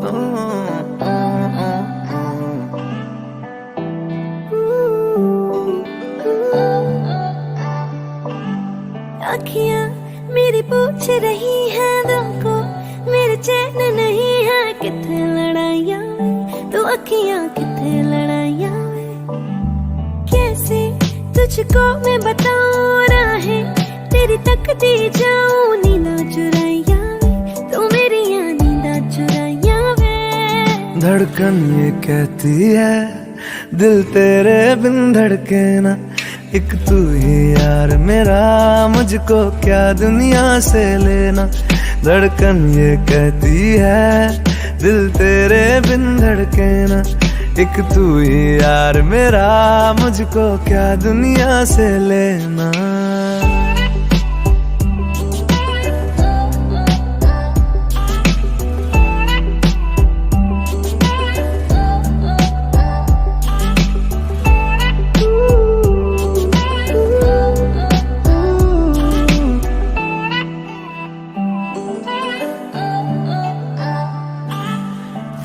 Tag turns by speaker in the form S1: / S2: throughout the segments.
S1: अखियां मेरी पूछ रही हैं दिल को, मेरे चैन नहीं है किथे लड़ाइयां वे, तो अखियां किथे लड़ाइयां वे। कैसे तुझको मैं बताऊं राहें तेरी तकती जाऊं, नींदा चुराइयां वे, तो मेरी नींदा चुराइयां वे।
S2: धड़कन ये कहती है दिल तेरे बिन धड़के ना, एक तू ही यार मेरा, मुझको क्या दुनिया से लेना। धड़कन ये कहती है दिल तेरे बिन धड़के ना, एक तू ही यार मेरा, मुझको क्या दुनिया से लेना।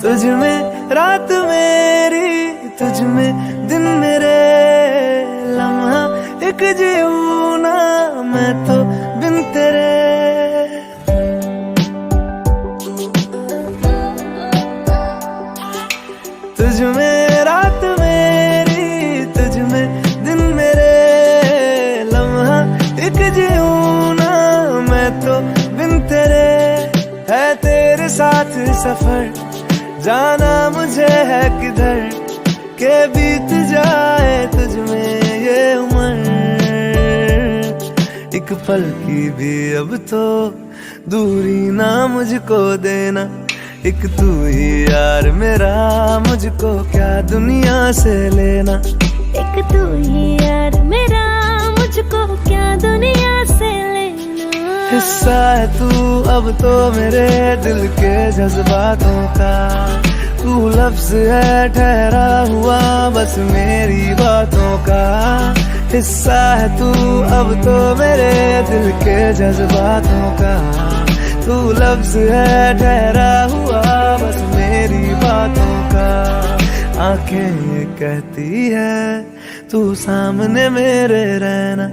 S2: तुझ में रात मेरी, तुझ में दिन मेरे, लम्हा एक जीऊं ना मैं तो बिन तेरे। तुझ में रात मेरी, तुझ में दिन मेरे, लम्हा एक जीऊं ना मैं तो बिन तेरे। है तेरे साथ सफर जाना मुझे है किधर, के बीत जाए तुझ में ये उम्र। एक पल की भी अब तो दूरी ना मुझको देना, एक तू ही यार मेरा, मुझको क्या दुनिया से लेना।
S1: एक तू ही यार मेरा, मुझको क्या दुनिया से लेना।
S2: हिस्सा है तू अब तो मेरे दिल के जज्बातों का, तू लफ्ज है ठहरा हुआ बस मेरी बातों का। हिस्सा है तू अब तो मेरे दिल के जज्बातों का, तू लफ्ज है ठहरा हुआ बस मेरी बातों का। आंखें ये कहती है तू सामने मेरे रहना,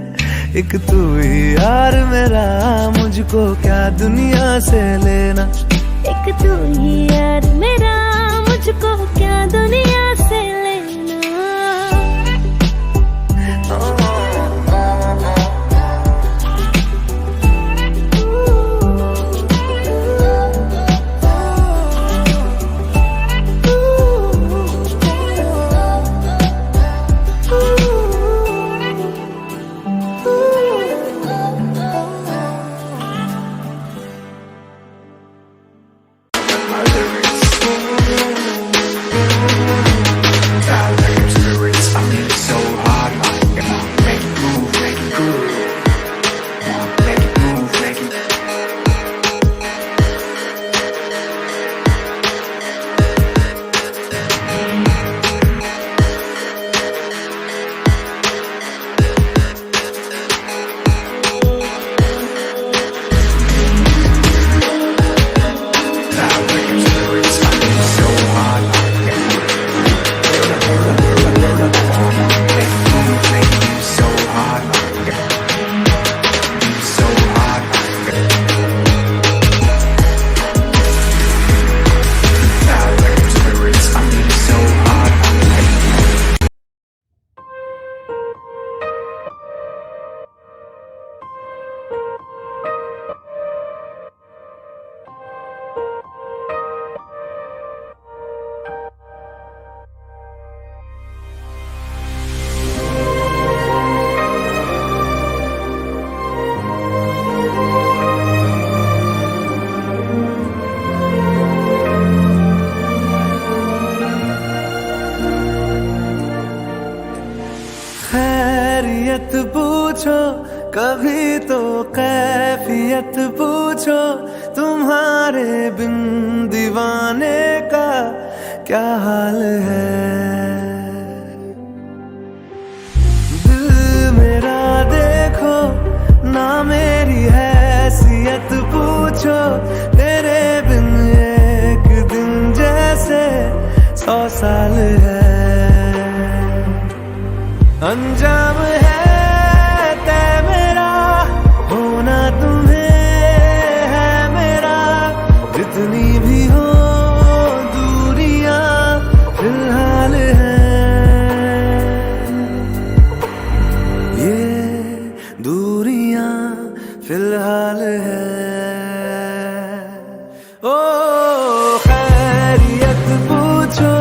S2: एक तू ही यार मेरा, मुझको क्या दुनिया से लेना।
S1: एक तू ही यार मेरा, मुझको क्या दुनिया से लेना।
S2: खैरियत पूछो कभी तो कैफियत पूछो, तुम्हारे बिन दीवाने का क्या हाल है। दिल मेरा देखो ना मेरी हैसियत पूछो, तेरे बिन एक दिन 100 साल है। अंजाम है तय मेरा, होना तुम्हें है मेरा। जितनी भी हो दूरियां फिलहाल है, ये दूरियां फिलहाल है। ओ खैरियत पूछो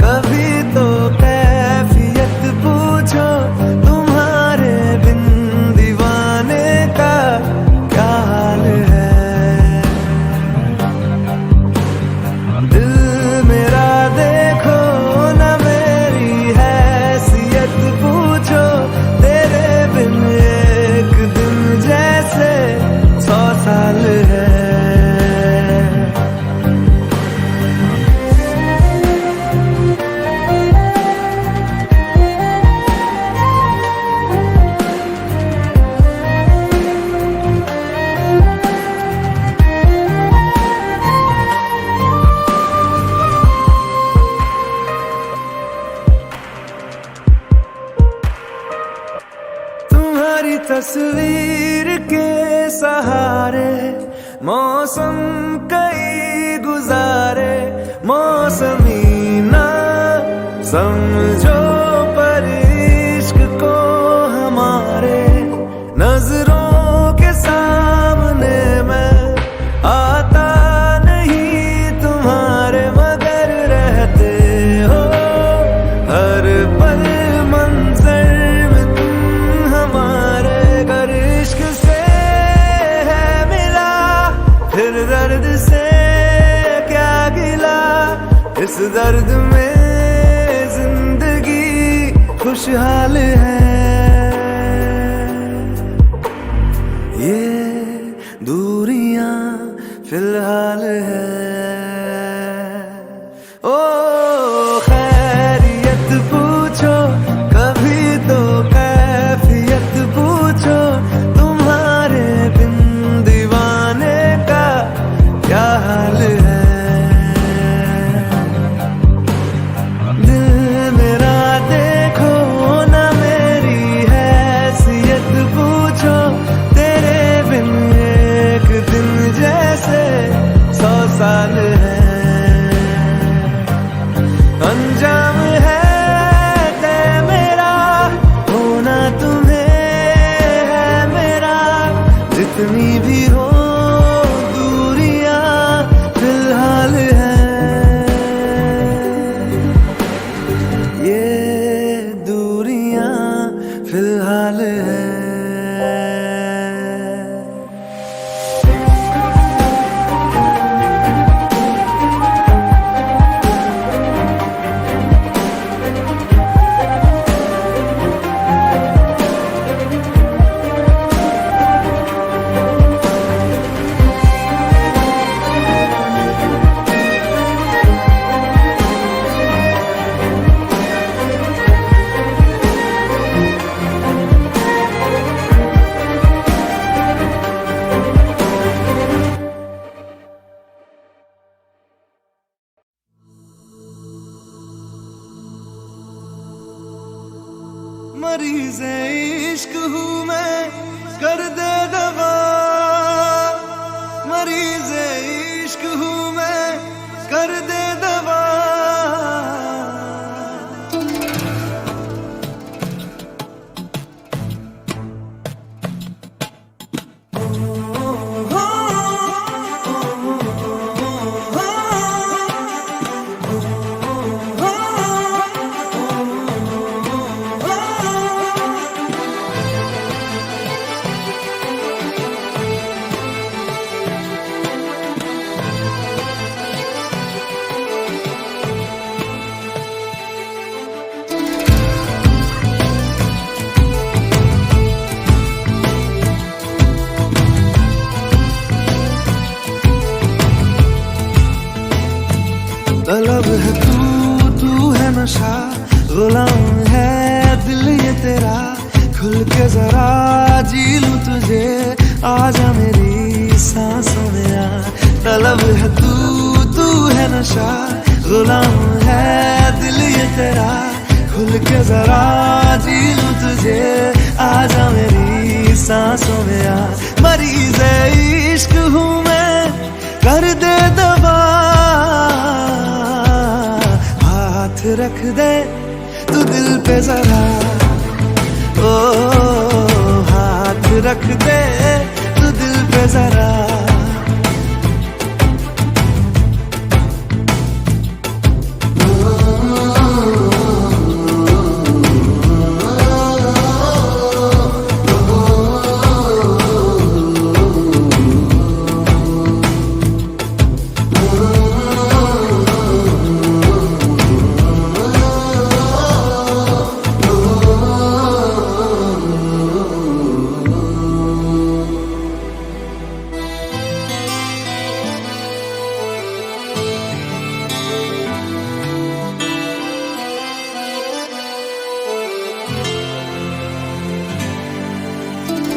S2: कभी तो कैफियत पूछो, तुम्हारे बिन दीवाने का क्या हाल है। दिल मेरा देखो न मेरी हैसियत पूछो, तेरे बिन एक दिन जैसे 100 साल है। तुम्हारी तस्वीर के सहारे मौसम कई गुजारे, मौसमी ना समझो पर इश्क को हमारे। नजरों के सामने मैं आता नहीं तुम्हारे, मगर रहते हो हर पल मंजर में तुम हमारे। अगर इश्क से है मिला फिर दर्द से क्या गिला, इस दर्द में जिंदगी खुशहाल है। ये दूरियां फिलहाल है। ओ खैरियत पूछो कभी तो कैफियत पूछो, तुम्हारे बिन दीवाने का क्या हाल है। दिल मेरा देखो न मेरी हैसियत पूछो, तेरे बिन एक दिन जैसे 100 साल है। अंजाम है तय मेरा, होना तुम्हें है मेरा। जितनी भी हो दूरियां फिलहाल है, ये दूरियां फिलहाल है। मरीज़ इश्क हूँ मैं, कर दे दवा। मरीज़ इश्क हूँ मैं, कर दे दवा। तलब है तू है नशा, गुलाम है दिल ये तेरा। खुल के जरा जी लूं तुझे, आजा मेरी सांसों में आ। तलब है तू है नशा, गुलाम है तेरा, खुल के जरा जी लूं तुझे, आजा मेरी सांसों में आ। मरीज इश्क हूँ मैं, कर दे दवा, हाथ रख दे तू दिल पे जरा, ओ हाथ रख दे तू दिल पे जरा।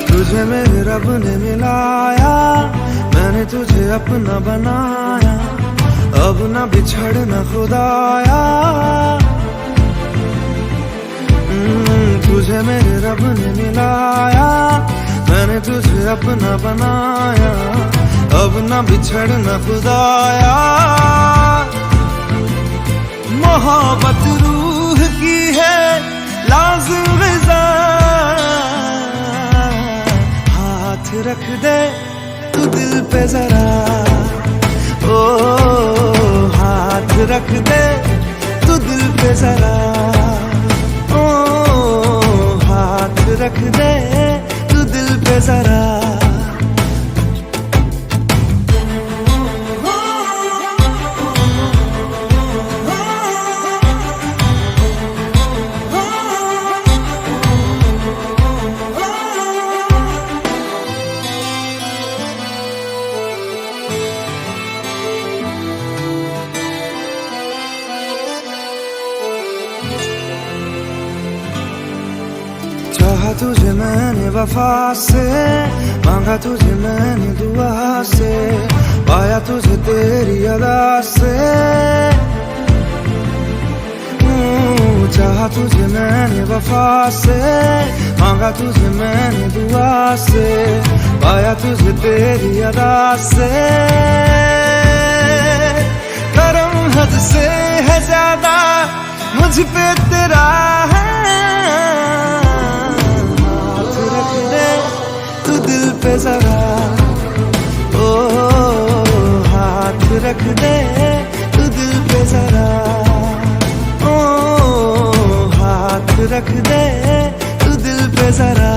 S2: तुझे मेरे रब ने मिलाया, मैंने तुझे अपना बनाया, अब ना बिछड़ना खुदाया। तुझे मेरे रब ने मिलाया, मैंने तुझे अपना बनाया, अब ना बिछड़ना खुदाया। मोहब्बत रूह की है लाज़िम ग़िज़ा, हाथ रख दे तू दिल पे जरा, ओ हाथ रख दे तू दिल पे जरा, ओ हाथ रख दे तू दिल पे जरा। चाहा तुझे मैंने वफा से, मांगा तुझे मैंने दुआ से, पाया तुझे तेरी अदा से। चाहा तुझे मैंने वफा से, मांगा तुझे मैंने दुआ से, पाया तुझे तेरी अदा से। करम हद से है ज्यादा मुझ पे तेरा है, दिल पे जरा, ओ हाथ रख दे तू दिल पे जरा, ओ हाथ रख दे तू दिल पे जरा।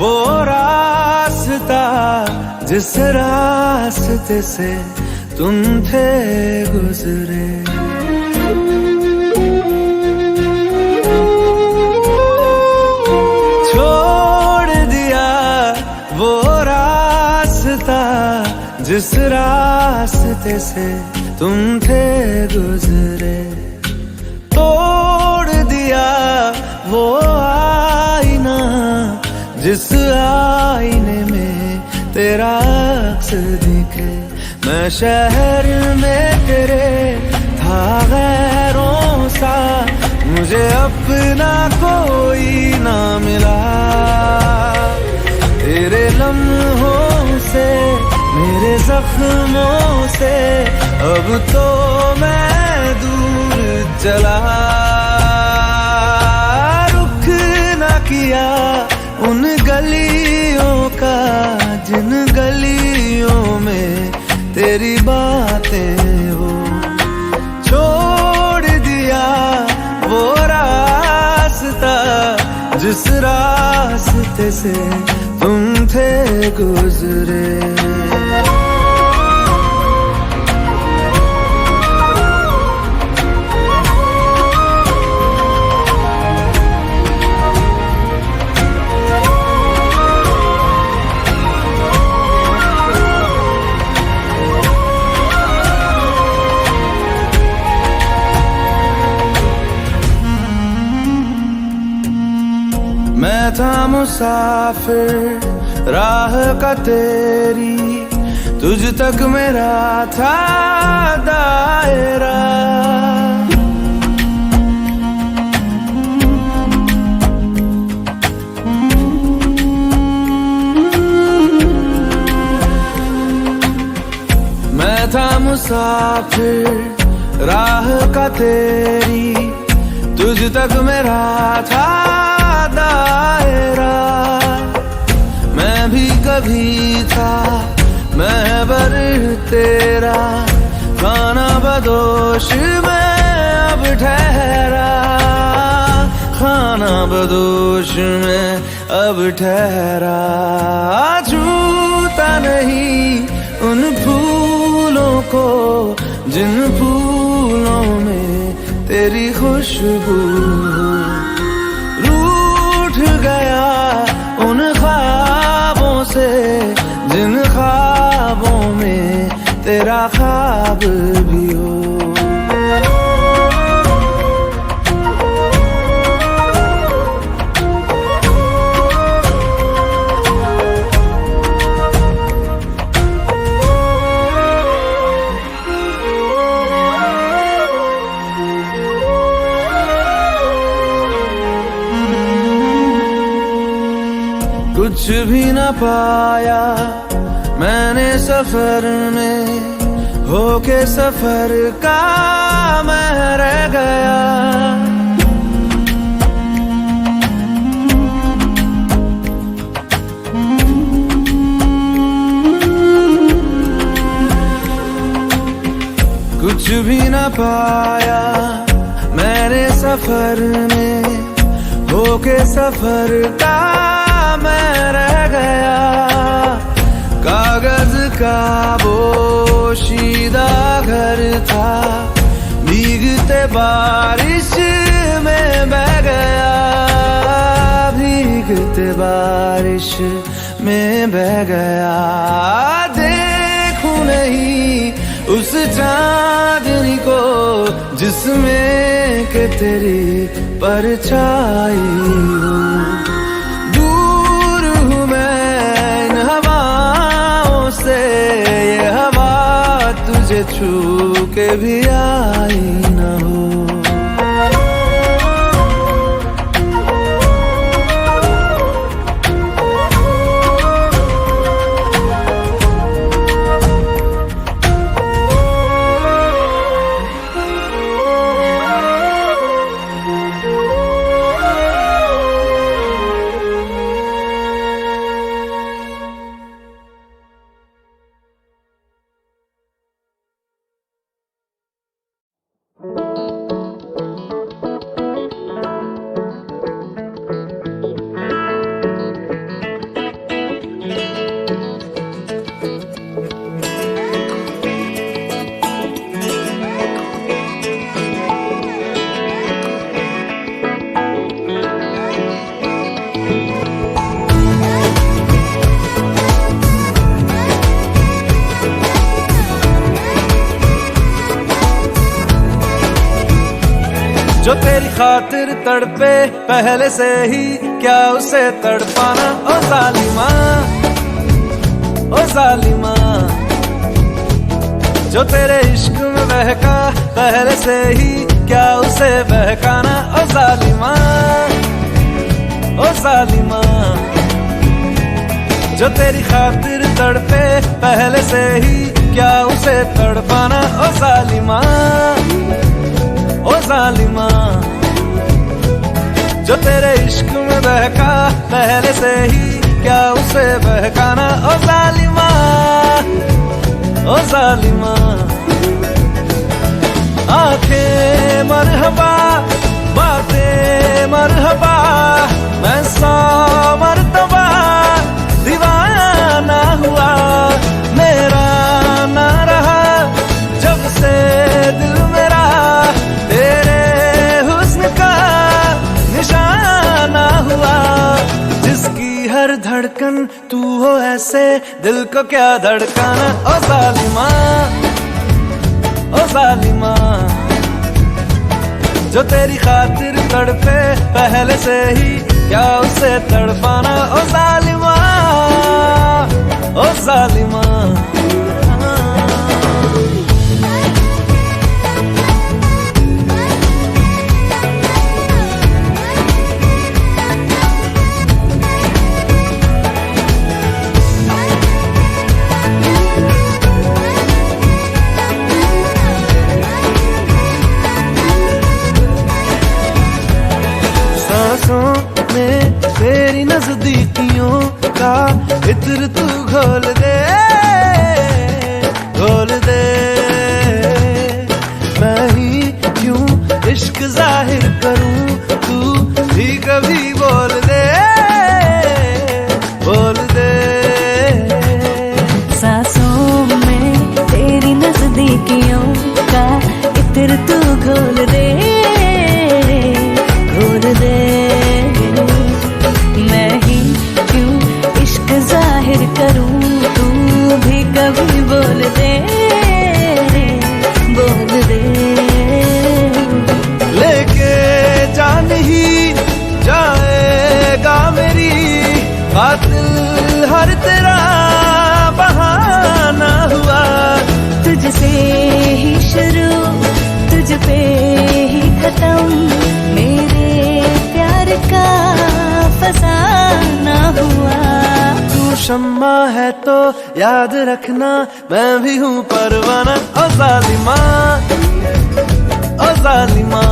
S2: वो रास्ता जिस रास्ते से तुम थे गुजरे, छोड़ दिया वो रास्ता जिस रास्ते से तुम थे गुजरे, तोड़ दिया वो आईना जिस आईने में तेरा अक्स दिखे। मैं शहर में तेरे था गैरों सा, मुझे अपना कोई ना मिला। तेरे लम्हों से मेरे जख्मों से अब तो मैं दूर चला। रुख ना किया तेरी बातें हो। छोड़ दिया वो रास्ता जिस रास्ते से तुम थे गुजरे। मैं था मुसाफिर राह का तेरी, तुझ तक मेरा था दायरा। मैं था मुसाफिर राह का तेरी, तुझ तक मेरा था दायरा। मैं भी कभी था महबर तेरा, खाना बदोश में अब ठहरा, खाना बदोश में अब ठहरा। छूता नहीं उन फूलों को जिन फूलों में तेरी खुशबू। रूठ गया उन ख्वाबों से जिन ख्वाबों में तेरा ख्वाब भी हो। कुछ भी न पाया मैंने सफर में, होके सफर का मैं रह गया। कुछ भी न पाया मैंने सफर में, होके सफर का मैं रह गया। कागज का बोशीदा घर था, भीगते बारिश में बह गया, भीगते बारिश में बह गया। देखूं नहीं उस चांदनी को जिसमें के तेरी परछाई हो। ये हवा तुझे छू के भी आई न हो। जो तेरी खातिर तड़पे पहले से ही, क्या उसे तड़पाना। ओ जालिमा, ओ जालिमा, जो तेरे इश्क में बहका पहले से ही, क्या उसे बहकाना। ओ जालिमा, ओ जालिमा, जो तेरी खातिर तड़पे पहले से ही, क्या उसे तड़पाना। ओ जालिमा, ओ जालिमा, जो तेरे इश्क में बहका पहले से ही, क्या उसे बहकाना। ओ जालिमा, ओ जालिमा। आंखें मरहबा, बातें मरहबा, मैं 100 मरतबा दीवाना हुआ। मेरा ना रहा जब से दिल मेरा तेरे हुस्न का निशाना हुआ। जिसकी हर धड़कन तू हो ऐसे दिल को क्या धड़काना। ओ जालिमा, ओ जालिमा, जो तेरी खातिर तड़पे पहले से ही क्या उसे तड़पाना। ओ जालिमा, ओ जालिमा। में तेरी नजदीकियों का इत्र तू घोल दे, घोल दे। मैं ही क्यों इश्क जाहिर करूं, तू भी कभी बोल दे, बोल दे।
S1: सांसों में तेरी नजदीकियों का इत्र तू घोल दे, घोल दे। मैं ही क्यों इश्क जाहिर करूं, तू भी कभी बोल दे, बोल दे।
S2: लेके जान ही जाएगा मेरी कातिल हर तेरा बहाना हुआ।
S1: तुझसे ही शुरू, तुझ पे ही खत्म, मेरे प्यार का फसाना हुआ।
S2: तू शम्मा है तो याद रखना मैं भी हूँ परवाना। ओ जालिमा, ओ जालिमा,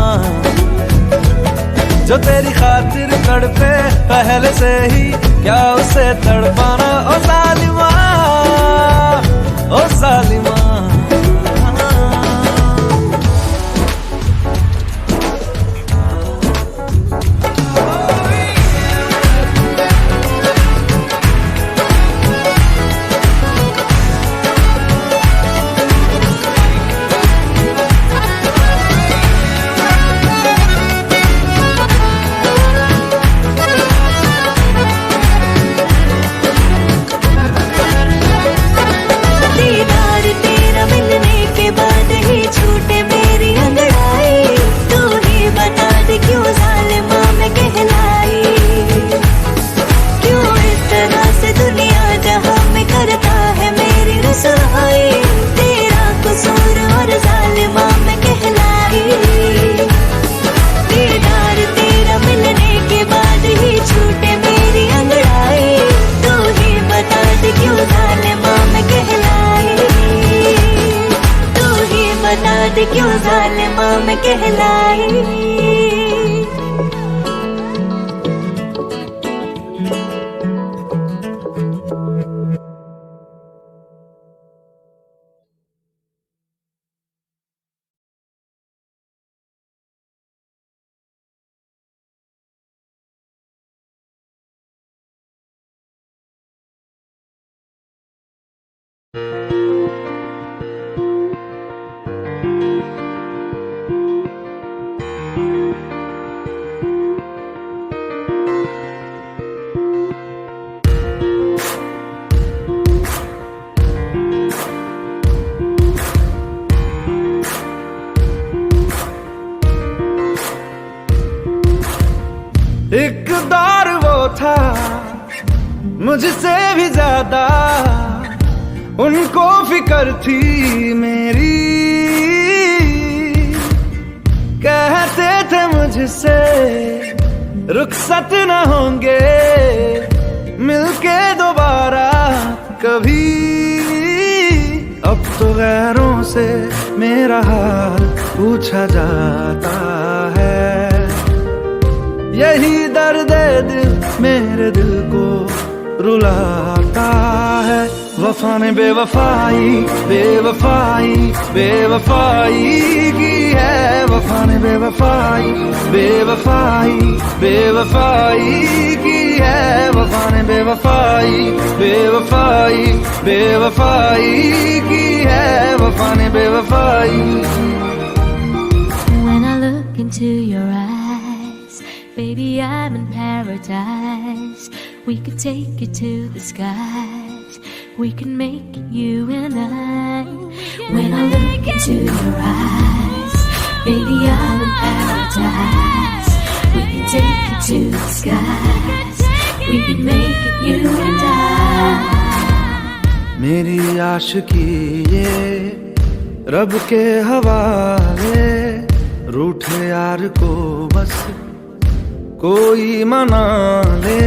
S2: जो तेरी खातिर तड़पे पहले से ही क्या उसे तड़पाना। ओ जालिमा, ओ जालिमा।
S1: क्यों जालिमा मैं कहलाई।
S2: एक दौर वो था मुझसे भी ज्यादा, उनको फिक्र थी मेरी। कहते थे मुझसे रुखसत न होंगे मिलके दोबारा कभी। अब तो गैरों से मेरा हाल पूछा जाता है, यही दर्द दिल मेरे दिल को रुलाता है। वफा ने बेवफाई बेवफाई बेवफाई की है, वफा ने बेवफाई बेवफाई बेवफाई की है, वफा ने बेवफाई बेवफाई बेवफाई की है, वफा ने बेवफाई।
S1: When I look into your eyes, baby, I'm in paradise. We could take it to the skies. We can make it you and I. When I look into your eyes, baby, I'm in paradise. We can take it to the skies. We can make it you and I.
S2: मेरी आशिकी ये रब के हवाले, रूठे यार को बस कोई मना ले,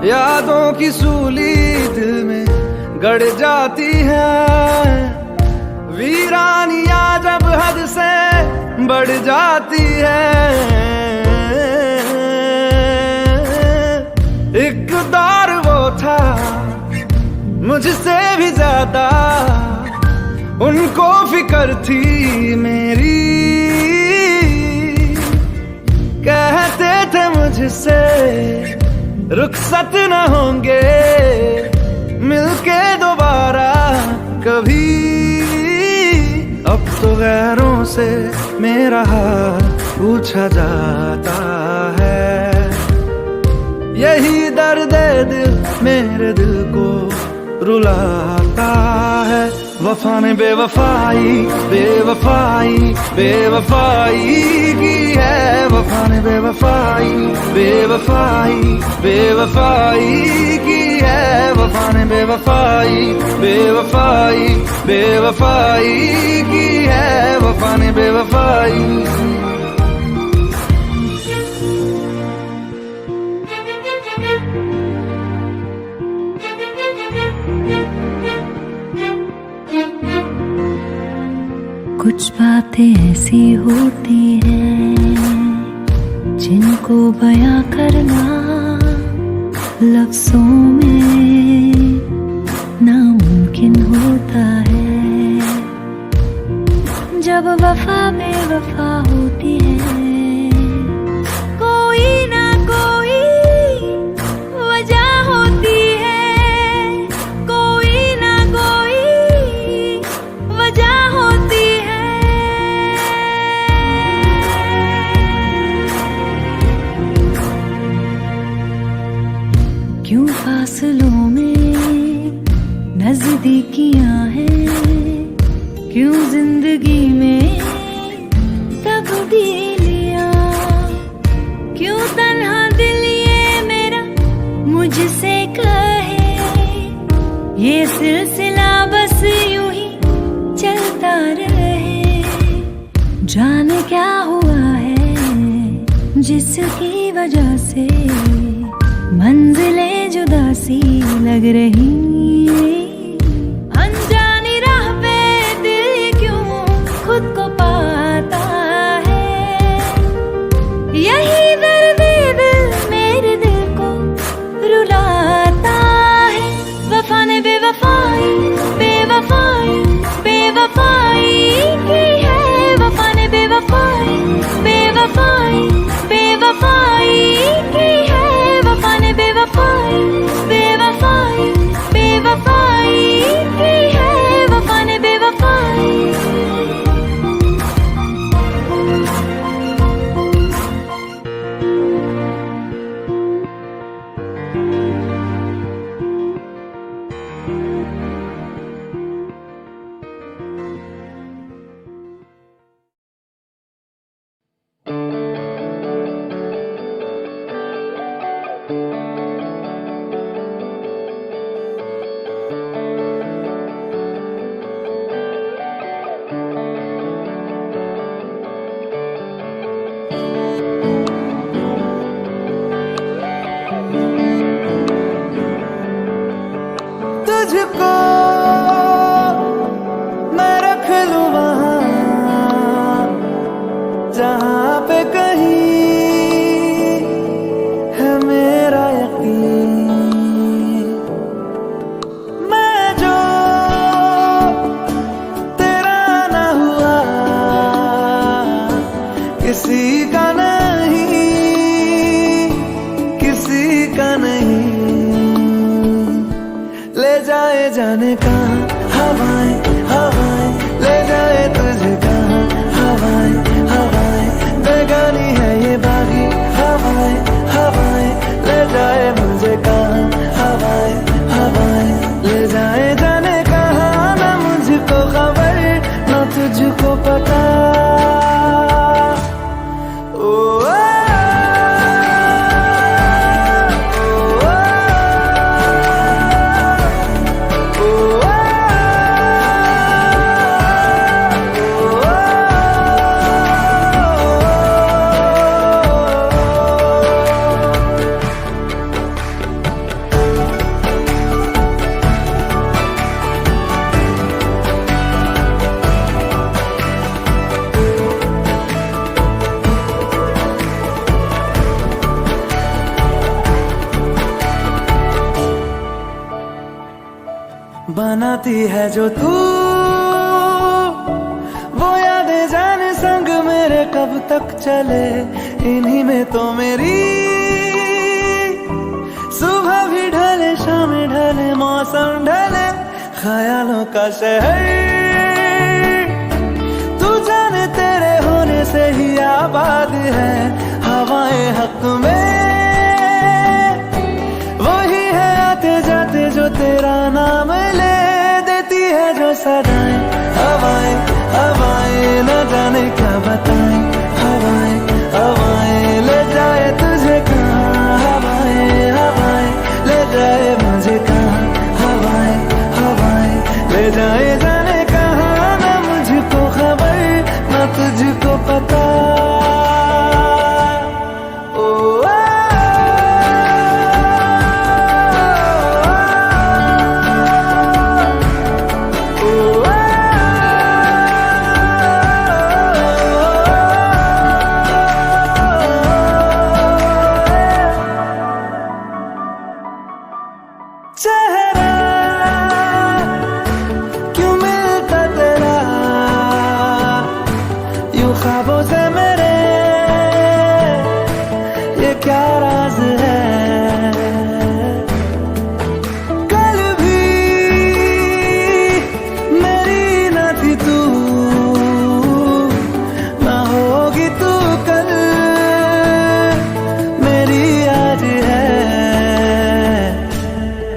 S2: यादों की सूली दिल में गड़ जाती है, वीरानिया जब हद से बढ़ जाती है। एक दौर वो था मुझसे भी ज्यादा, उनको फिक्र थी मेरी, कहते थे मुझसे रुखसत न होंगे मिलके दोबारा कभी। अब तो गैरों से मेरा हाल पूछा जाता है, यही दर्द दिल मेरे दिल को रुलाता है। वफा ने बेवफाई बेवफाई बेवफाई की है, वफा ने बेवफाई बेवफाई बेवफाई की है, वफा ने बेवफाई बेवफाई बेवफाई की है, वफा ने बेवफाई।
S1: कुछ बातें ऐसी होती हैं जिनको बयां करना लफ्जों में नामुमकिन होता है। जब वफा बेवफा होती है, कोई ना कोई वजह होती है, कोई ना कोई वजह होती है। क्यों फासलों में नजदीकियां हैं, क्यों जिंदगी में तब्दीलियां, क्यों तन्हा दिल ये मेरा मुझसे कहे, ये सिलसिला बस यूं ही चलता रहे। जाने क्या हुआ है जिसकी वजह से मंजिलें जुदा सी लग रही, अनजानी राह पे दिल क्यों खुद को पाता है, यही दर्द दिल मेरे दिल को रुलाता है। वफा ने बेवफाई बेवफाई बेवफाई की है, वफा ने बेवफाई बेवफाई बेवफाई की है, वफा ने बेवफाई बेवफाई बेवफाई की है, वफा ने बेवफाई।
S2: तुझको मैं रख लूं वहां जहां पे कहीं है मेरा यकीन, मैं किसी का नहीं, किसी का नहीं। ले जाए जाने कहाँ हवाएं, हवाएं, ले जाए तुझे कहाँ हवाएं, हवाएं, बेगानी है ये बागी हवाएं, हवाएं, ले जाए मुझे कहाँ हवाएं, हवाएं, ले जाए जाने कहाँ। ना मुझको खबर ना तुझको पता। बनाती है जो तू वो यादें जाने संग मेरे कब तक चले। इन्हीं में तो मेरी सुबह भी ढले शाम ढले मौसम ढले। ख्यालों का शहर तू जाने तेरे होने से ही आबाद है। हवाएं हक में वही है आते जाते जो तेरा नाम ले देती है जो सदाएं। हवाएं, हवाएं, न जाने क्या बताएं। हवाएं, हवाएं, ले जाए तुझे कहाँ। हवाएं, हवाएं, ले जाए मुझे कहाँ। हवाएं, हवाएं, ले जाए जाने कहाँ। ना मुझको खबर ना तुझको पता। चेहरा क्यों मिलता तेरा यूं ख्वाबों से मेरे, ये क्या राज है। कल भी मेरी न थी तू, ना होगी तू कल मेरी आज है।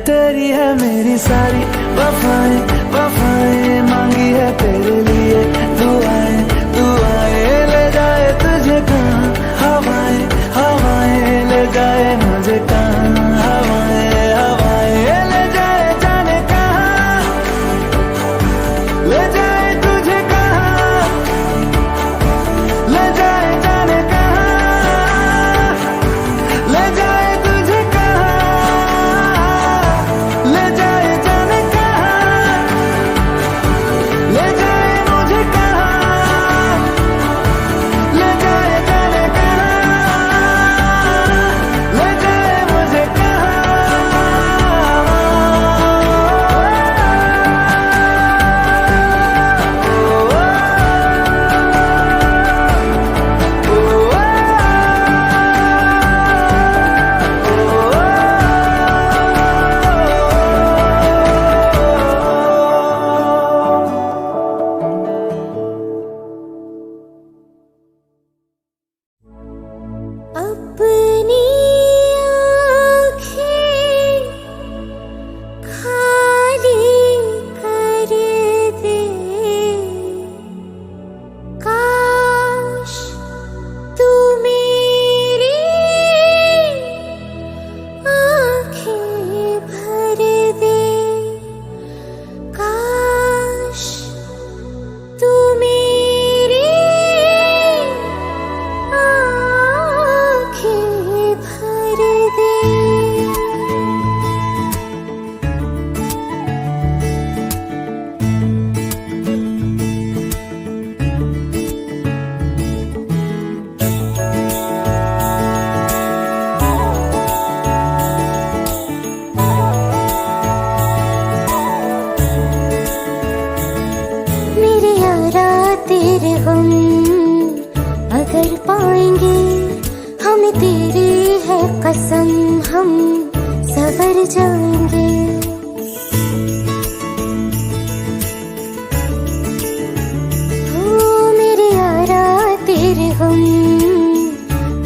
S2: तेरी है मेरी सारी वफाएं, वफाएं, मांगी है तेरे लिए दुआएं, दुआएं, ले जाए तुझे कहाँ। हवाएं, हवाएं, ले जाए मुझे कहाँ। हवाएं, हवाएं, ले जाए जाने कहाँ। ले जाए तुझे कहाँ। ले जाए जाने कहाँ। ले जाए तुझे कहाँ। ले जाए जाने कहाँ। ले जाए मुझे कहाँ। ले जाए जाने कहाँ। ले जाए मुझे कहाँ।
S1: अपनी आँखें खाली कर दे। काश तू मेरी आँखें भर दे। काश तू मेरी आँखें भर दे। मेरे यारा तेरे गम अब अगर पाएंगे हमें तेरी है कसम, हम सवर जाएंगे। ओ मेरे यारा तेरे हम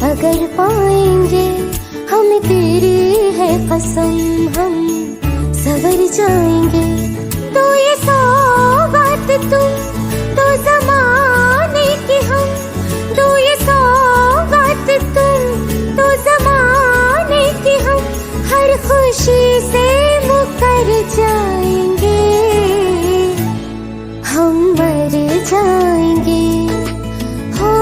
S1: अगर पाएंगे हमें तेरी है कसम, हम सवर जाएंगे। तो ये सौगात तुम तो ज़माने की हम, तो ये सौगात तुम तो ज़माने की हम, हर खुशी से मुकर जाएंगे, हम मर जाएंगे, हो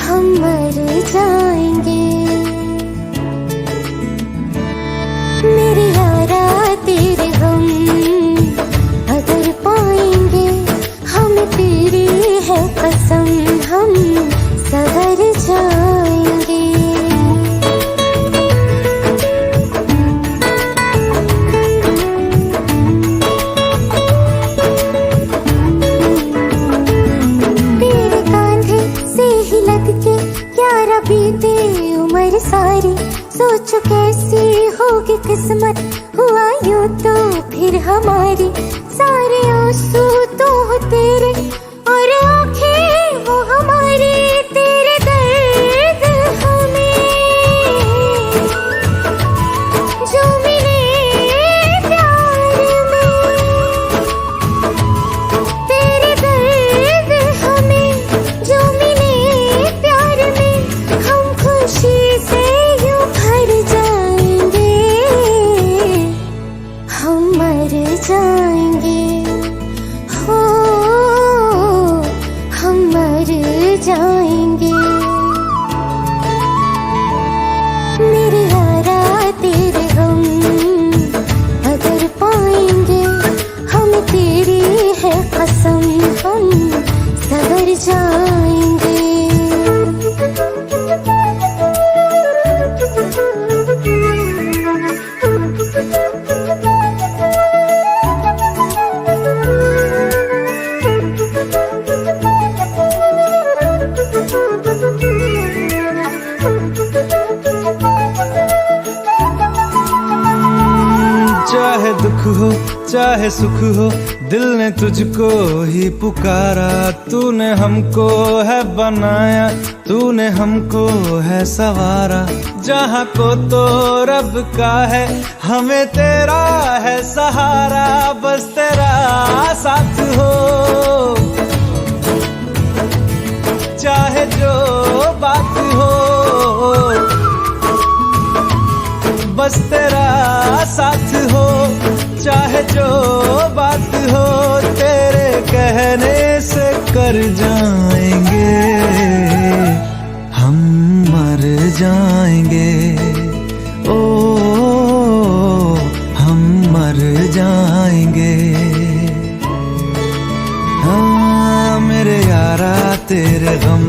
S1: हम मर जाएंगे। मेरे यारा तेरे हम अगर पाएंगे हमें तेरी है कसम, हम सवर जाएंगे। तेरे कांधे से ही लग के यारा बीते उम्र सारी, सोचो कैसी होगी किस्मत, हुआ यूं तो फिर हमारी। सारे आंसू तो हो तेरे और आंखें वो हमारी, तेरे दर्द हमें जो मिले प्यार में, तेरे दर्द हमें जो मिले प्यार में, हम खुशी से यूं भर जाएंगे, हम मर जाएंगे, हो हम मर जाएंगे। मेरे यारा तेरे हम अगर पाएंगे हमें तेरी है कसम, हम सवर जाएंगे।
S2: चाहे दुख हो चाहे सुख हो, दिल ने तुझको ही पुकारा। तूने हमको है बनाया, तूने हमको है सवारा। जहाँ को तो रब का है, हमें तेरा है सहारा। बस तेरा साथ हो, चाहे जो बात हो, बस तेरा साथ हो, चाहे जो बात हो। तेरे कहने से कर जाएंगे, हम मर जाएंगे, ओ हम मर जाएंगे। हाँ मेरे यारा तेरे गम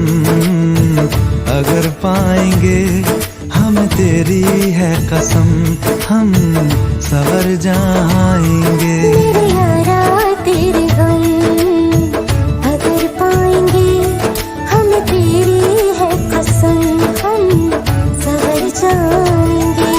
S2: अगर पाएंगे, हम तेरी है कसम, हम सवर जाएंगे।
S1: मेरे यारा तेरे हम अगर पाएंगे हमें तेरी है कसम, हम सवर जाएंगे।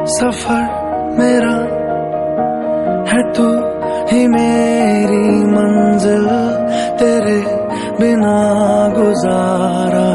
S2: सफर मेरा है तू ही मेरी मंजिल, तेरे बिना गुजारा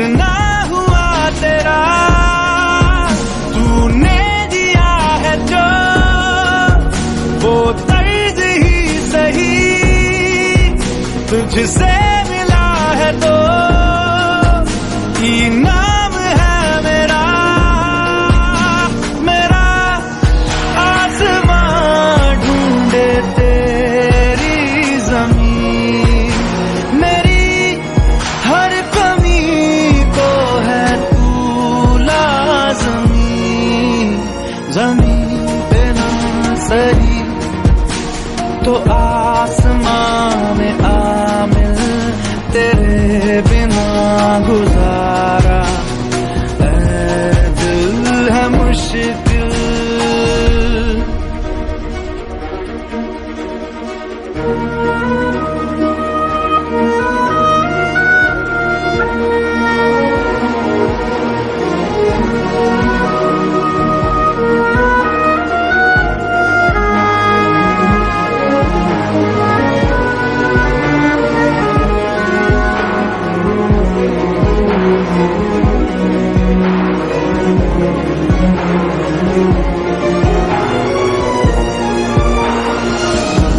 S2: कितना हुआ तेरा, तूने दिया है जो वो तर्ज ही सही, तुझसे मिला है तो इनाम है मेरा। मेरा आसमां ढूंढे तेरी जमीन, मेरी हर कमी को है तू लाज़मी। जमीन पे ना सही तो आसमां में आ मिल, तेरे बिना गुजारा ऐ दिल है मुश्किल।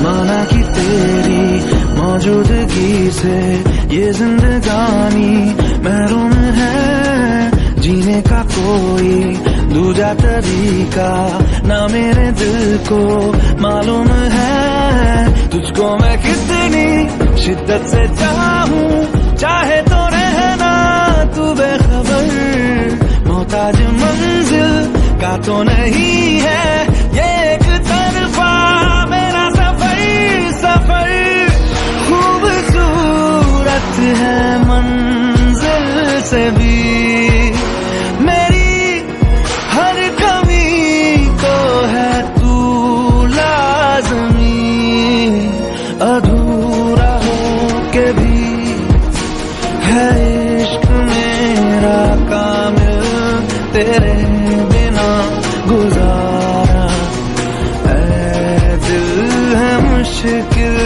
S2: माना कि तेरी मौजूदगी से ये जिंदगानी महरूम है, जीने का कोई दूजा तरीका ना मेरे दिल को मालूम है। तुझको मैं कितनी शिद्दत से चाहूं, चाहे तो रहना तू बेखबर, मोहताज मंजिल का तो नहीं है ये एक तरफा मेरा सफर। खूबसूरत है मंजिल से भी मेरी हर कमी को है तू लाज़मी। अधूरा हो के भी है इश्क मेरा कामिल, तेरे बिना गुजारा ऐ दिल है मुश्किल।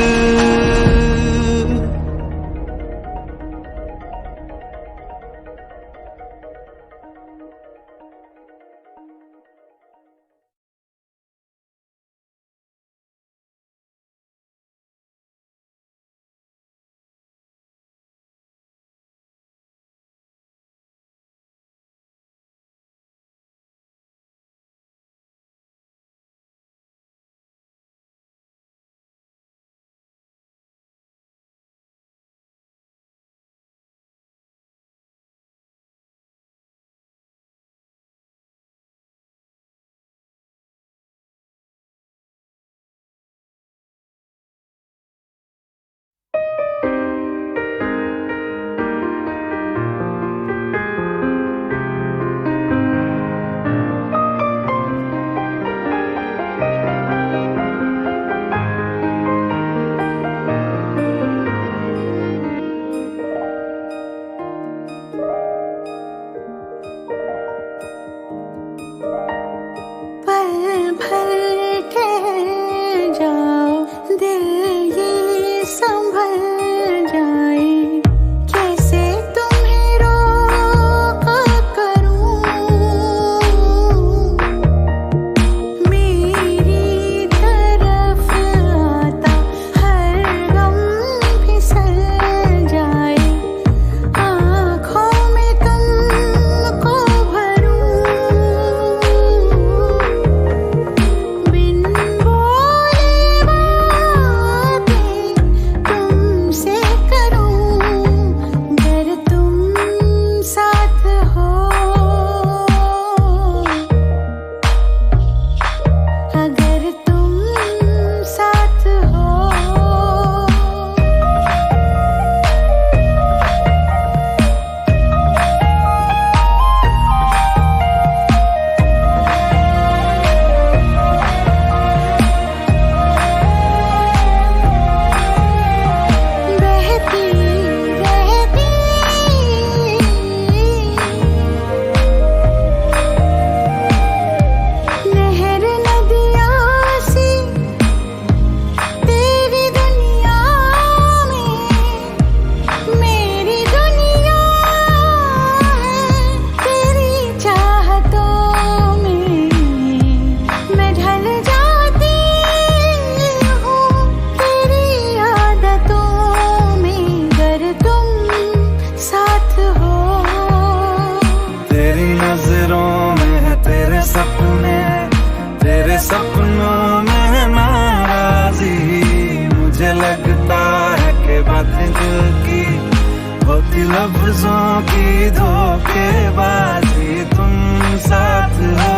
S2: लफ्जों की धोखेबाजी, तुम साथ हो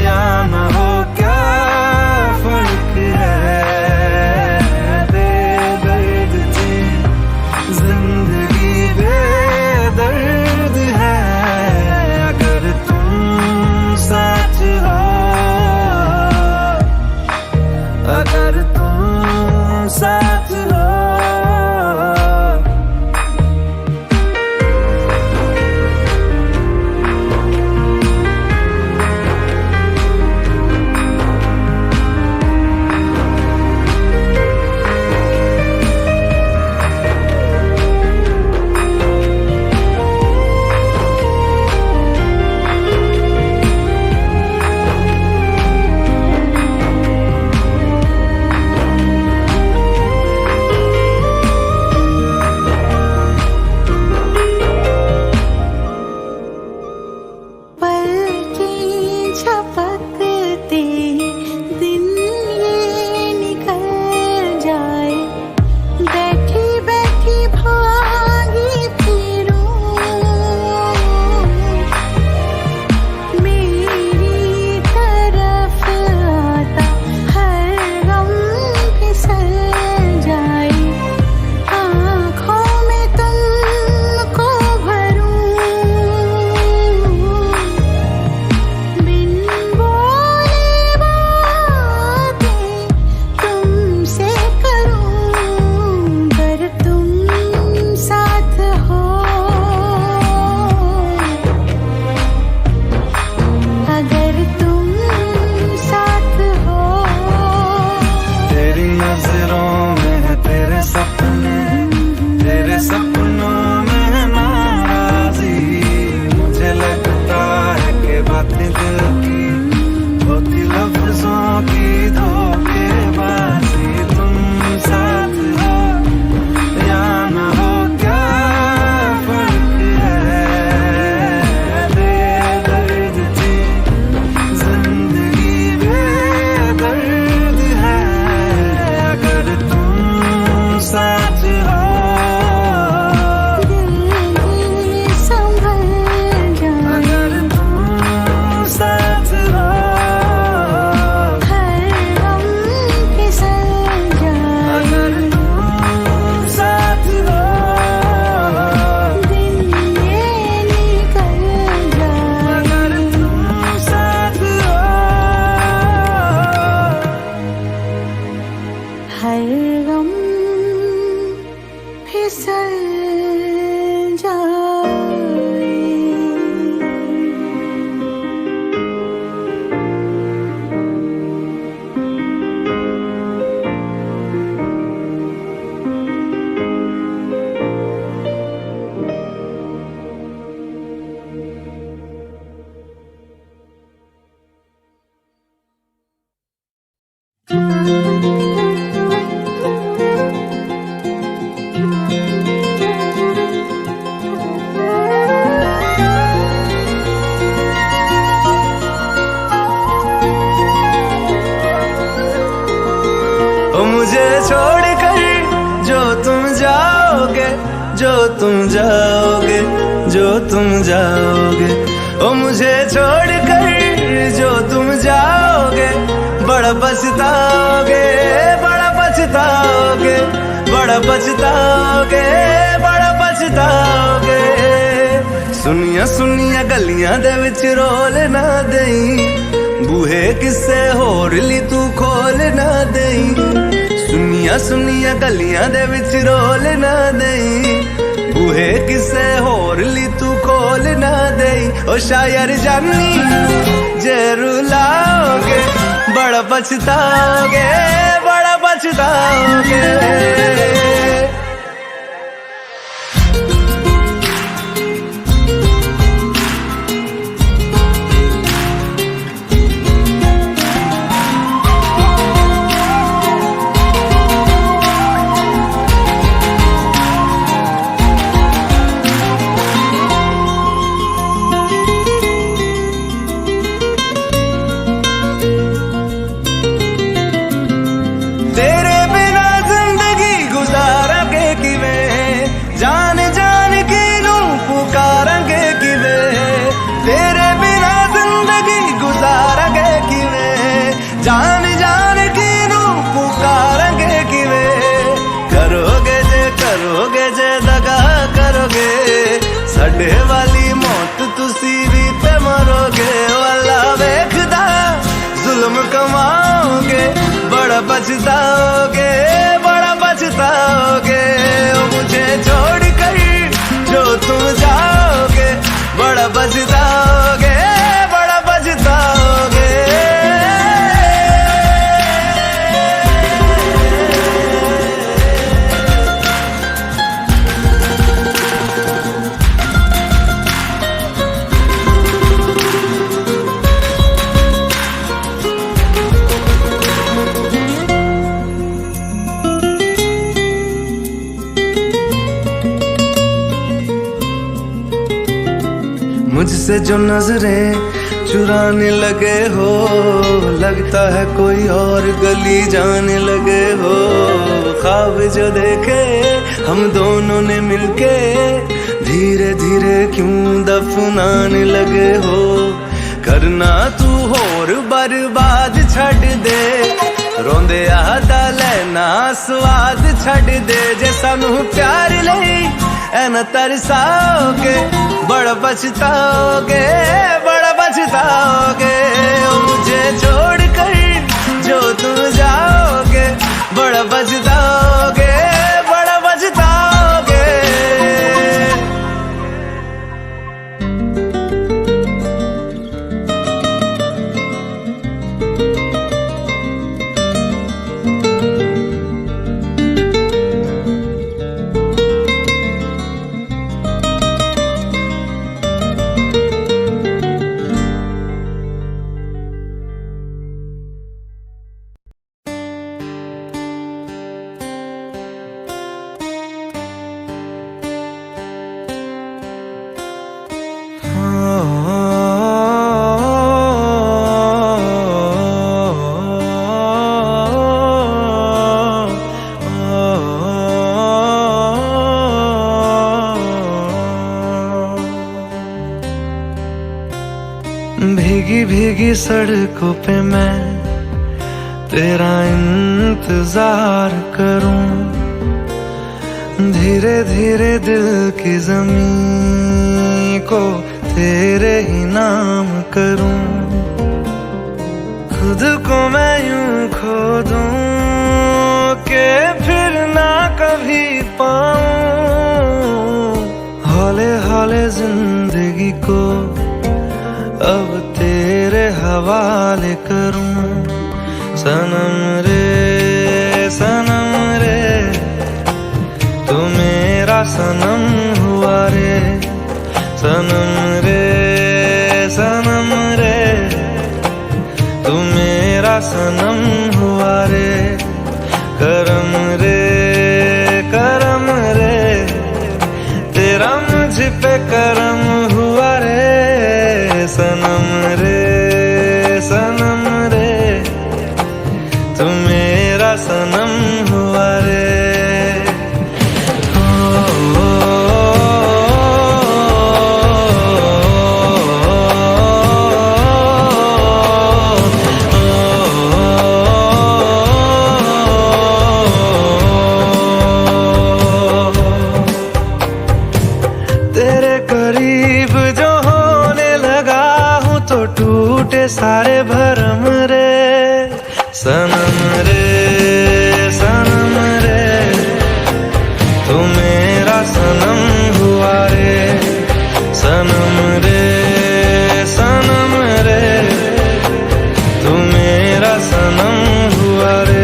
S2: या न हो क्या फर्क है। बेदर्द थी जिंदगी, बेदर्द है अगर तुम साथ हो, अगर तुम साथ हो। मुझे छोड़कर जो तुम जाओगे, जो तुम जाओगे, जो तुम जाओगे, ओ मुझे छोड़कर जो तुम जाओगे, बड़ा पछताओगे, बड़ा पछताओगे, बड़ा पछताओगे, बड़ा पछताओगे। सुनिया सुनिया गलियां दे विच रोल ना देई, बूहे किसे होर ली तू खोल ना देई। सुनिया सुनिया गलियां दे विच रोल ना देई, बूहे किसे होर ली तू खोल ना देई। ओ शायर जानी जे रुलाओगे, बड़ा पछताओगे, बड़ा पछताओगे। तेरे बिना जिंदगी गुजारा पछताओगे, बड़ा पछताओगे। ओ मुझे छोड़ कर जो तुम जाओगे, बड़ा पछताओगे, बड़ा पछताओगे। मुझसे जो नजरें चुराने लगे हो, लगता है कोई और गली जाने लगे हो। ख्वाब जो देखे हम दोनों ने मिलके, धीरे धीरे क्यों दफनाने लगे हो। करना तू होर बर्बाद छड़ दे, रोंदे आदा लेना स्वाद छड़ दे। जे सानू प्यार लई ऐना तरसाओगे, बड़ा पछताओगे, बड़ा पछताओगे। ओ मुझे छोड़ कर जो तुम जाओगे, बड़ा पछताओगे, बड़ा पछताओगे। भीगी भीगी सड़कों पे मैं तेरा इंतजार करूं, धीरे धीरे दिल की ज़मीं को तेरे ही नाम करूं। खुद को मैं यूं खो दूं कि फिर ना कभी पाऊं। हौले हौले जिंदगी को अब तेरे हवाले करूं। सनम रे तू मेरा सनम हुआ रे। सनम रे तू मेरा सनम हुआ रे। करम रे तेरा मुझ पे करम हुआ रे। सनम रे तू मेरा सनम हुआ रे। तेरे करीब जो होने लगा हूँ तो टूटे सारे भरम रे। सनम रे तू मेरा सनम हुआ रे। सनम रे तू मेरा सनम हुआ रे।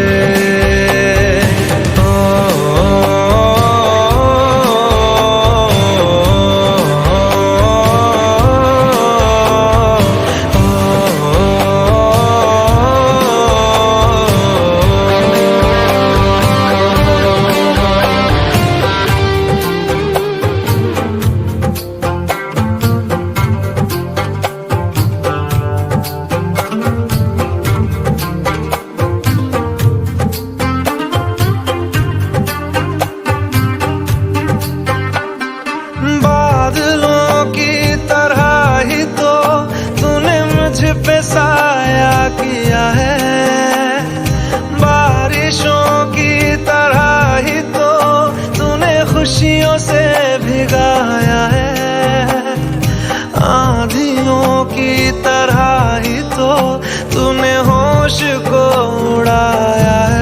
S2: बादलों की तरह ही तो तूने मुझ पे साया किया है। बारिशों की तरह ही तो तूने खुशियों से भिगाया है। आंधियों की तरह ही तो तूने होश को उड़ाया है।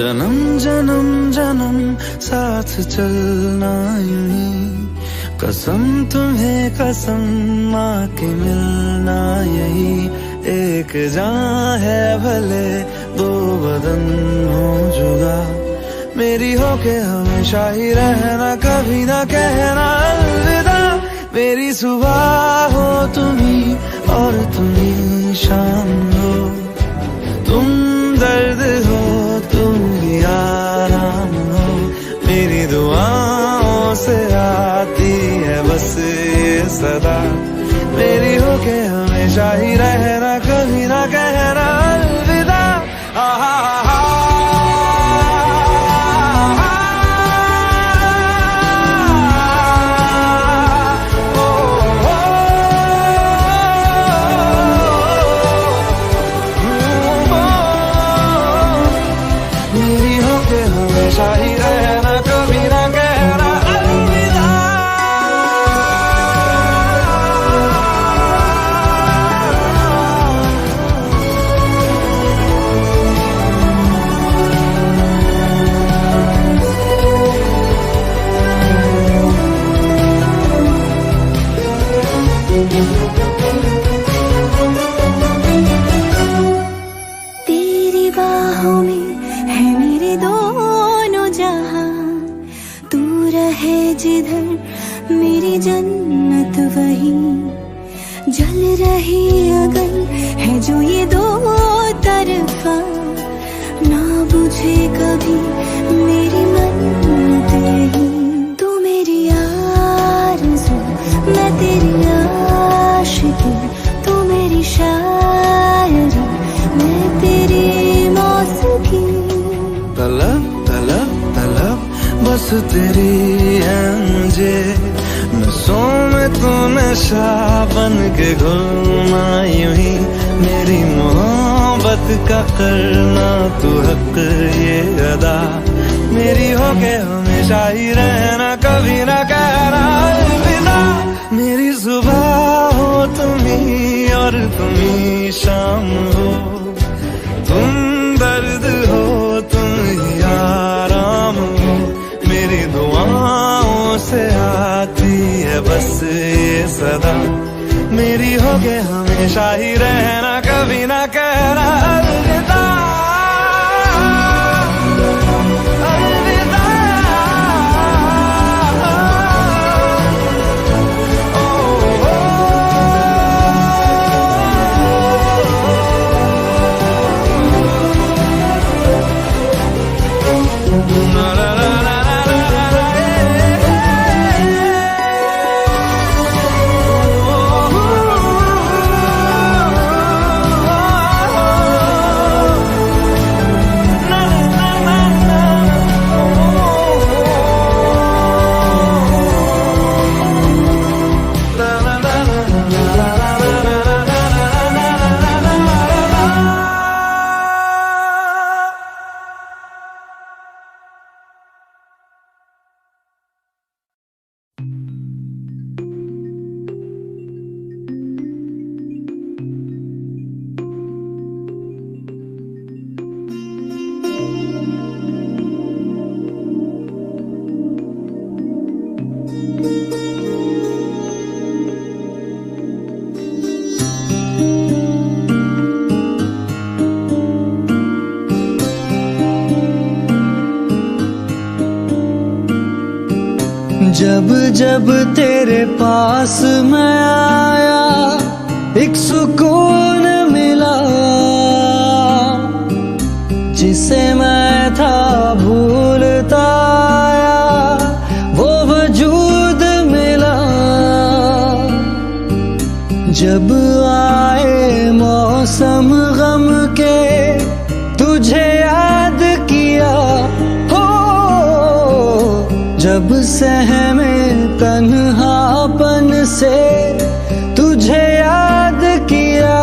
S2: जन्म जन्म जन्म साथ चलना यूं ही, कसम तुम्हें कसम माँ के मिलना यही। एक जान है भले दो बदन हो जुदा, मेरी होके हमेशा ही रहना, कभी ना कहना अलविदा। मेरी सुबह हो तुम्ही और तुम्ही शाम हो, तुम दर्द हो तुम ही आराम हो। मेरी दुआओं से आती है बस ये सदा, मेरी होके हमेशा ही रहना, कभी ना कहना अलविदा। मेरी होके हमेशा ही रहना, कभी ना कहना अलविदा।
S1: तेरी बाहों में है मेरे दोनों जहां, तू रहे जिधर मेरी जन्नत वही। जल रही अगर है जो ये दो तरफा, ना बुझे कभी मेरी मन्नत यही। तू मेरी आरज़ू मैं तेरी आशिकी, तू मेरी शायरी मैं तेरी मौसीकी।
S2: तलब तलब तलब बस तेरी है मुझे, नसों में तू नशा बन के घुलना यूं ही। मेरी मोहब्बत का करना तू हक ये अदा, मेरी होके हमेशा ही रहना, कभी ना कहना अलविदा। मेरी सुबह हो तुम्ही और तुम्ही शाम हो, तुम दर्द हो तुम ही आराम हो। मेरी दुआओं से आती है बस ये सदा, मेरी होके हमेशा ही रहना, कभी ना कहना अलविदा। अलविदा। ओ, ओ, na na na na na na na, जब जब तेरे पास मैं आया एक सुकून मिला, जिसे मैं था भूलता आया वो वजूद मिला। जब आए मौसम गम के तुझे याद किया हो, जब सहमे तन्हापन से तुझे याद किया।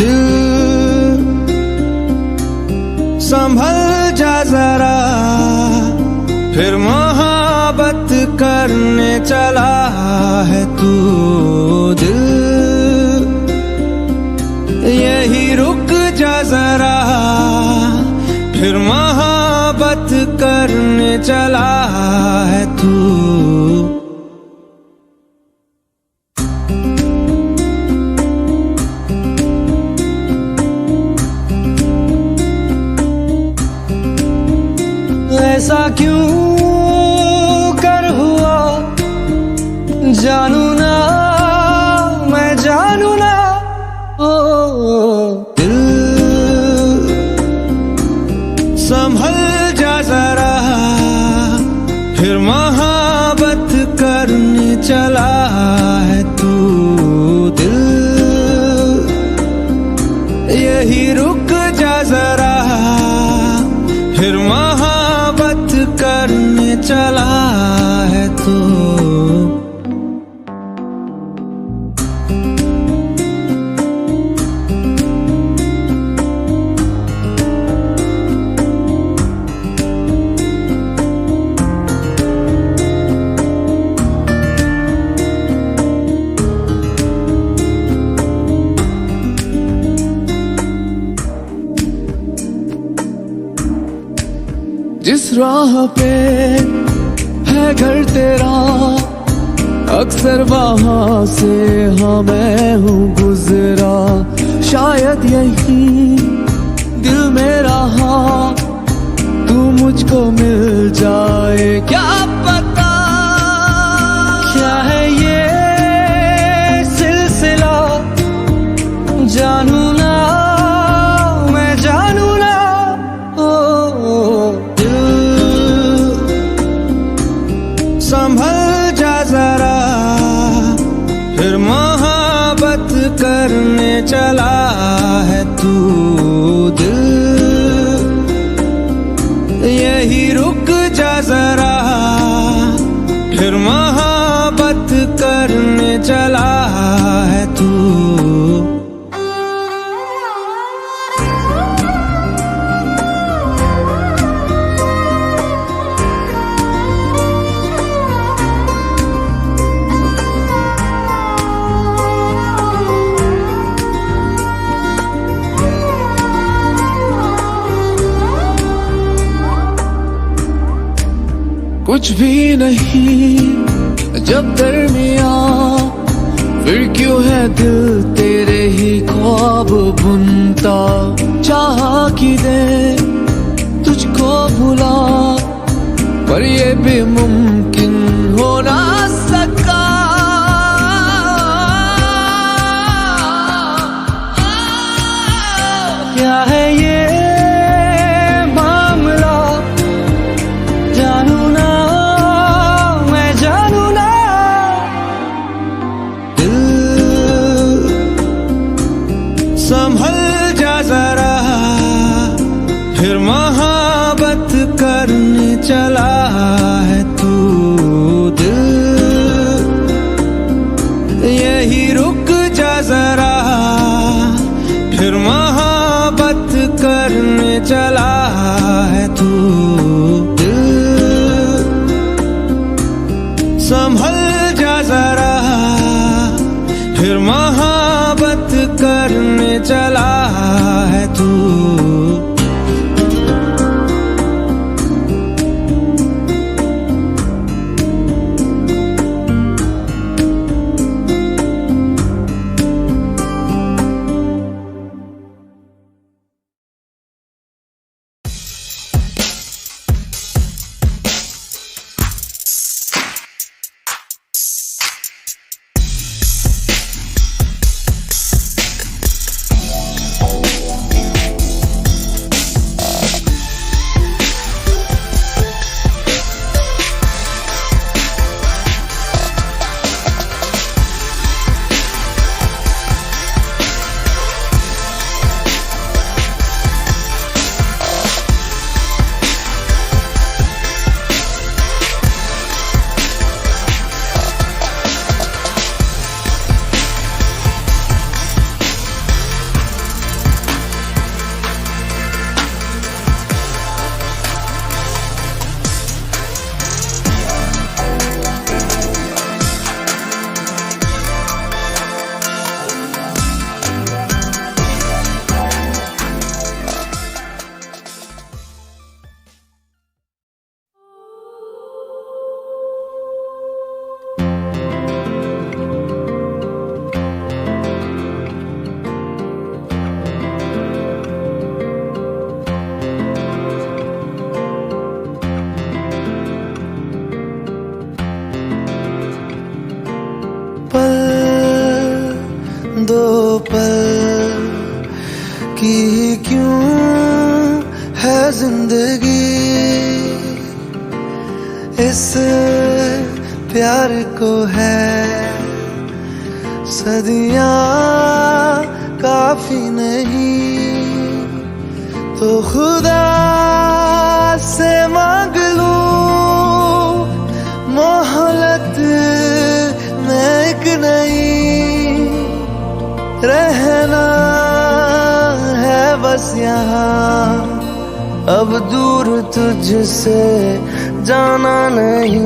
S2: दिल संभल जा जरा, फिर मोहब्बत करने चला है तू। दिल चला है तू। ऐसा क्यों कर हुआ जानू ना, मैं जानू ना। ओ दिल संभल जा जरा, फिर मोहब्बत करने चला है तू। दिल यही रुक जा जरा, फिर मोहब्बत करने चला है तू। जिस राह पे है घर तेरा, अक्सर वहां से हाँ मैं हूँ गुजरा। शायद यही दिल मेरा हाँ तू मुझको मिल जाए, क्या पता क्या है ये सिलसिला। जानू ना, मैं जानू ना। संभल जा जरा, फिर मोहब्बत करने चला है तू। दिल यही रुक जा जरा, फिर मोहब्बत करने चला है तू। कुछ भी नहीं जब दरमिया, फिर क्यों है दिल तेरे ही ख्वाब बुनता। चाहा कि दे तुझको भुला, पर ये भी मुमकिन हो ना सका। क्या है ये मामला, जानू ना, मैं जानू ना। दिल संभल जा जरा, फिर मोहब्बत करने चला है तू। इस प्यार को है सदियां काफी नहीं, तो खुदा से मांग लूं मोहलत में एक नहीं, रहना है बस यहाँ, अब दूर तुझसे जाना नहीं।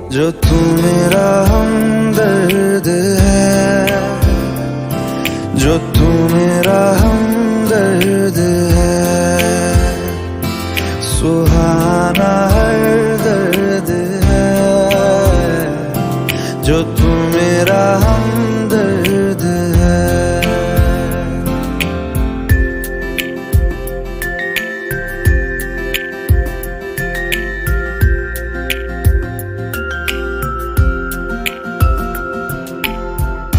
S2: जो तू मेरा हमदर्द है, जो तू मेरा हमदर्द है, सुहाना हर दर्द है, जो तू मेरा हमदर्द है।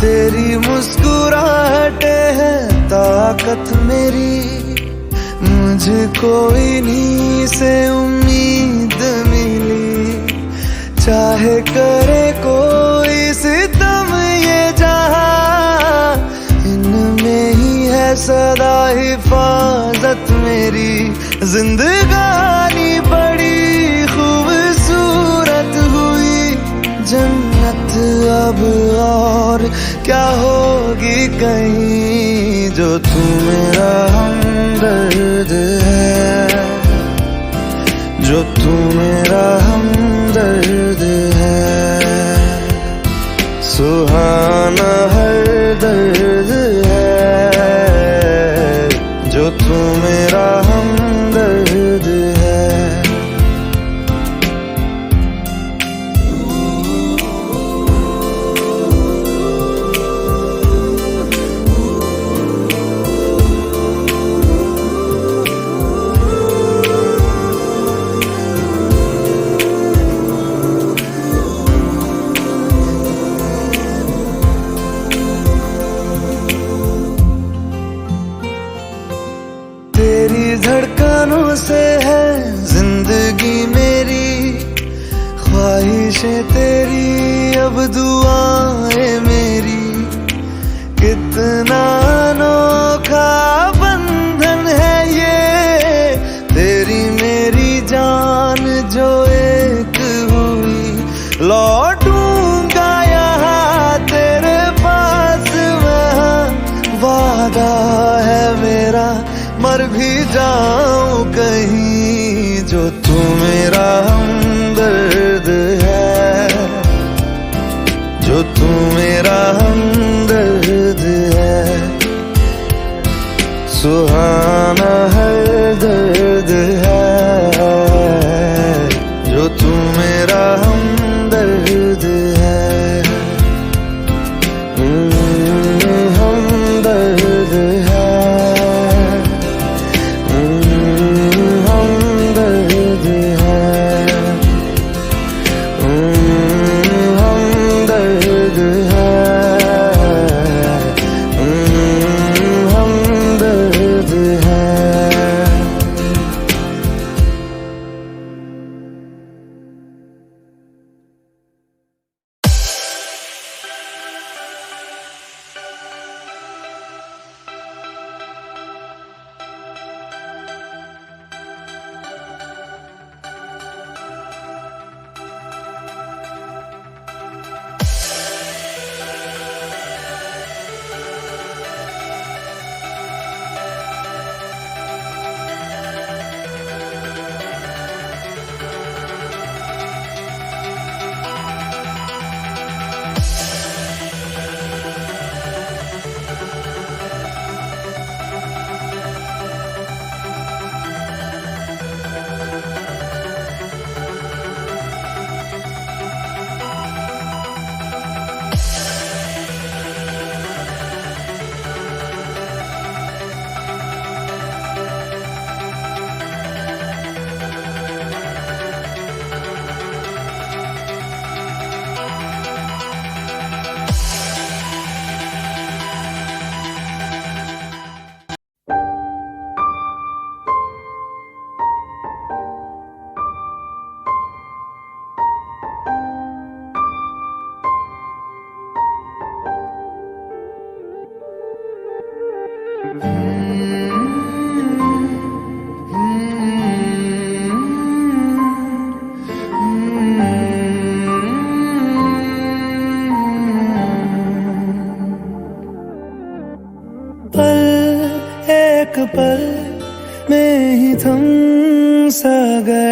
S2: तेरी मुस्कुराहटे है ताकत मेरी, मुझको इन्हीं से उम्मीद मिली, चाहे करे कोई सितम ये जहां, इनमें ही है सदा हिफाजत मेरी। जिंदगानी बड़ी खूबसूरत हुई, जन्नत अब और क्या होगी कहीं, जो तू मेरा हमदर्द है, जो तू मेरा हमदर्द है, सुहाना हर दर्द है, जो तू मेरा हमदर्द है। तेरी धड़कनों से है जिंदगी मेरी, ख्वाहिशें तेरी अब दुआएं मेरी, कितना अनोखा बंधन है ये, तेरी मेरी जान जो एक हुई, लौटूंगा यहाँ तेरे पास वहाँ, वादा है मेरा मर भी जाऊं कहीं, जो तू मेरा हमदर्द है, जो तू मेरा हमदर्द है, सुहाना हर दर्द है, जो तू मेरा हमदर्द है, हमदर्द है, हमदर्द है।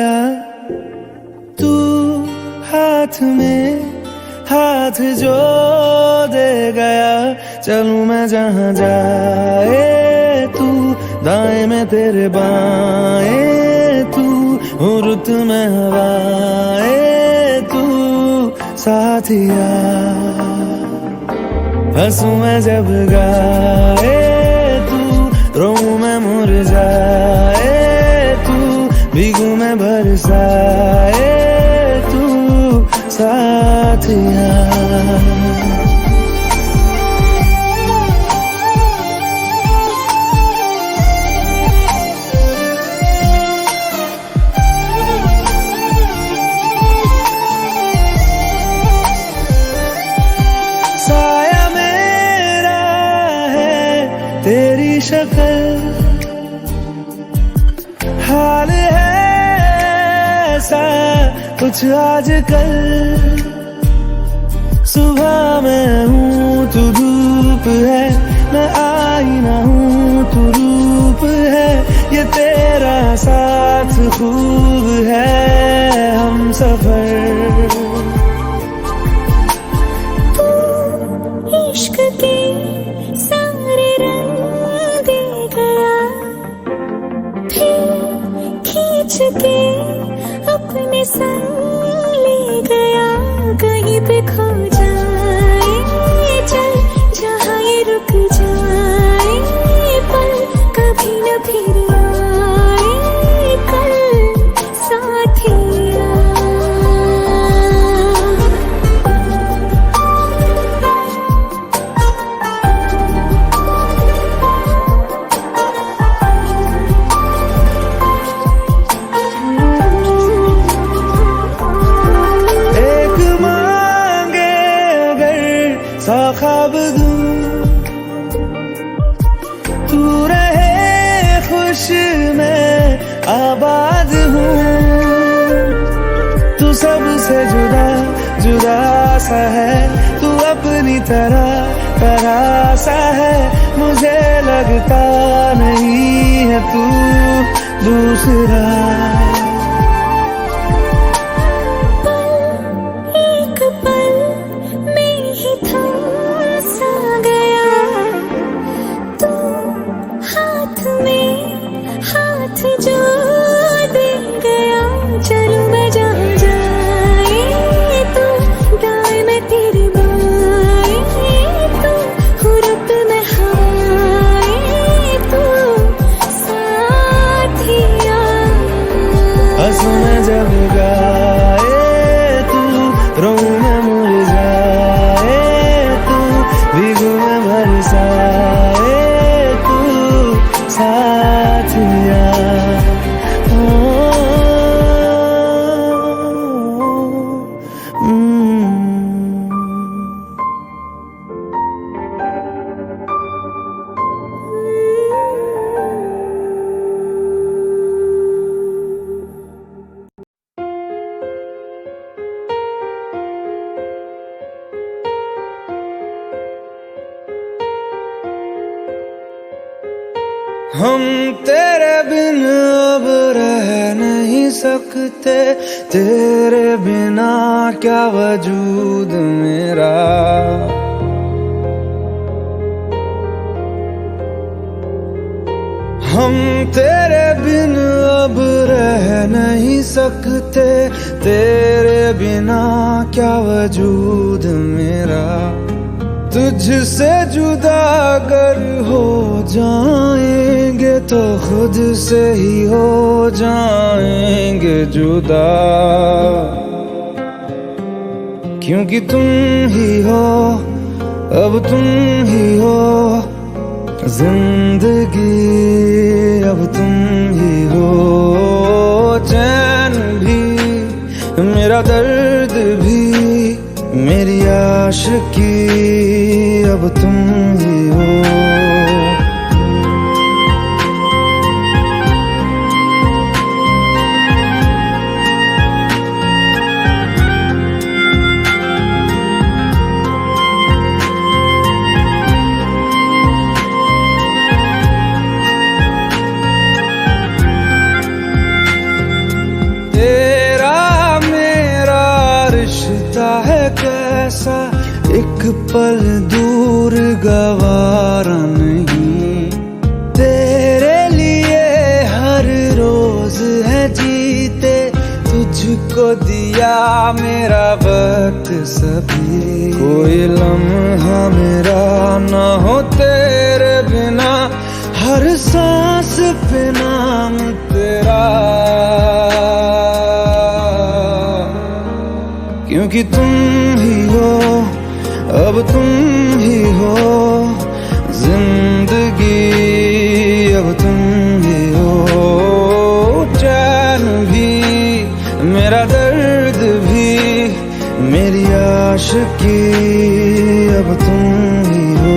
S2: गया तू, हाथ में हाथ जो दे गया। चलूं मैं जहां जाए तू, दाएं में तेरे बाएं तू, रुत में हवाएं तू साथिया। हंसू मैं जब गाए तू, रोऊं मैं मुरझाए तू, भीगू मैं बरसाए तू साथिया। साया मेरा है तेरी शक्ल, हाल है ऐसा कुछ आजकल। सुबह मैं हूँ तू धूप है, मैं आईना हूँ तू रूप है। ये तेरा साथ खूब है हम सफर।
S1: इश्क के सारे रंग दे गया, फिर खींच के अपने संग ले गया। कहीं पे खो जाए चल, जहाँ ये रुक जाए पल, कभी न फिर आए कल साथिया।
S2: सा ख्वाब दूं तू रहे खुश, मैं आबाद हूँ। तू सबसे जुदा जुदा सा है, तू अपनी तरह सा है। मुझे लगता नहीं है तू दूसरा।
S1: हाथ जो दे गया, चलूं मैं जहां जाए तू, दाएं में तेरे बाएं तू, रुत में हवाएं तू साथिया।
S2: हंसू मैं जब गाए तू, रोऊं मैं मुरझाए तू, भीगू मैं बरसाए तू साथिया। हम तेरे बिन अब रह नहीं सकते, तेरे बिना क्या वजूद मेरा। हम तेरे बिन अब रह नहीं सकते, तेरे बिना क्या वजूद मेरा। तुझसे जुदा अगर हो जाएंगे तो खुद से ही हो जाएंगे जुदा। क्योंकि तुम ही हो, अब तुम ही हो जिंदगी, अब तुम ही हो। चैन भी मेरा दर्द भी मेरी आशिकी, अब तुम ही हो। एक पल दूर गवारा नहीं, तेरे लिए हर रोज है जीते, तुझको दिया मेरा वक्त सभी। कोई लम्हा मेरा न हो तेरे बिना, हर सांस पे नाम तेरा, क्योंकि तुम ही हो, अब तुम ही हो जिंदगी, अब तुम ही हो चैन भी, मेरा दर्द भी, मेरी आशिकी, अब तुम ही हो।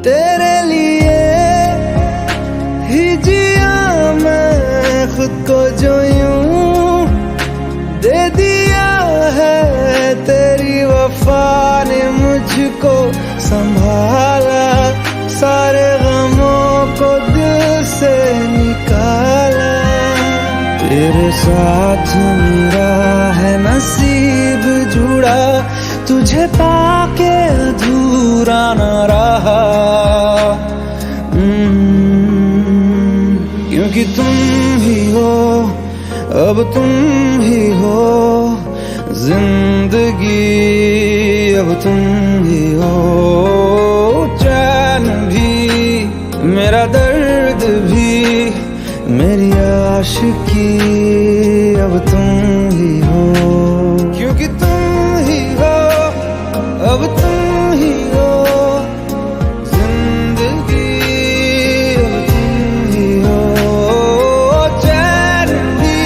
S2: तेरे लिए ही जिया मैं खुद को, जो यूं दे दिया है तेरी वफा ने मुझको संभाला, सारे गमों को दिल से निकाला। तेरे साथ मेरा है नसीब जुड़ा, तुझे पाके अधूरा न रहा, क्योंकि तुम ही हो, अब तुम ही हो जिंदगी, अब तुम ही हो चैन भी, मेरा दर्द भी, मेरी आशिकी, अब तुम ही हो, क्योंकि तुम ही हो, अब तुम ही हो जिंदगी, अब तुम ही हो चैन भी,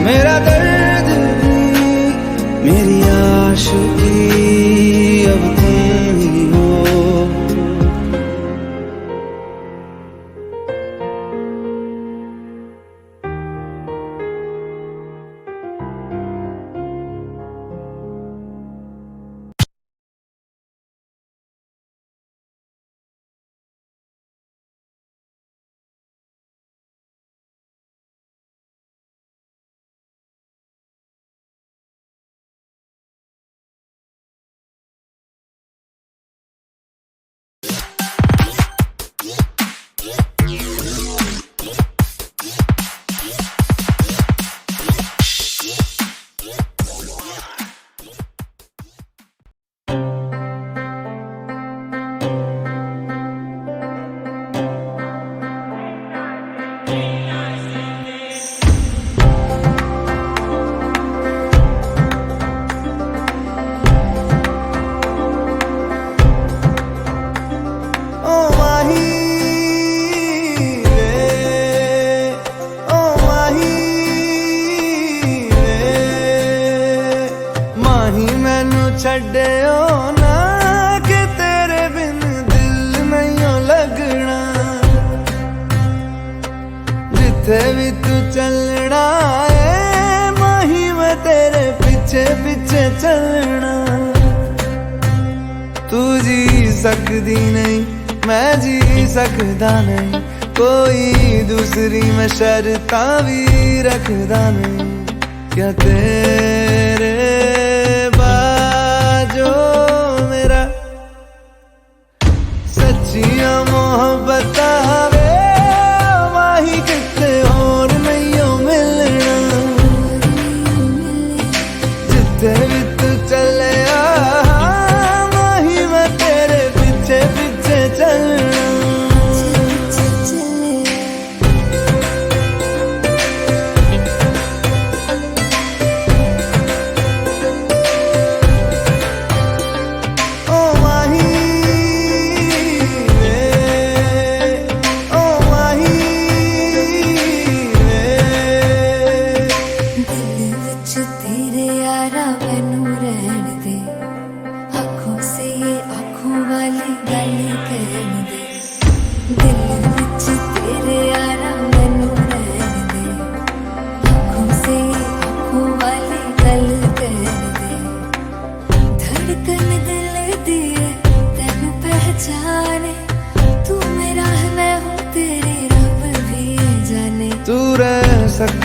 S2: मेरा दर्द भी, मेरी आशिकी, अब तुम ही हो। छड्डियो ना कि तेरे बिन दिल नहीं लगना, जिथे भी तू चलना है माही मैं तेरे पीछे पीछे चलना। तू जी सकदी नहीं मैं जी सकदा नहीं, कोई दूसरी मैं शर्तां भी रखदा नहीं। क्या तेरे जो मेरा सच्चिया मोहब्बत वे माही किते और नहीं मिलना, जिथे भी तू चले माही मैं तेरे पीछे पीछे चलना।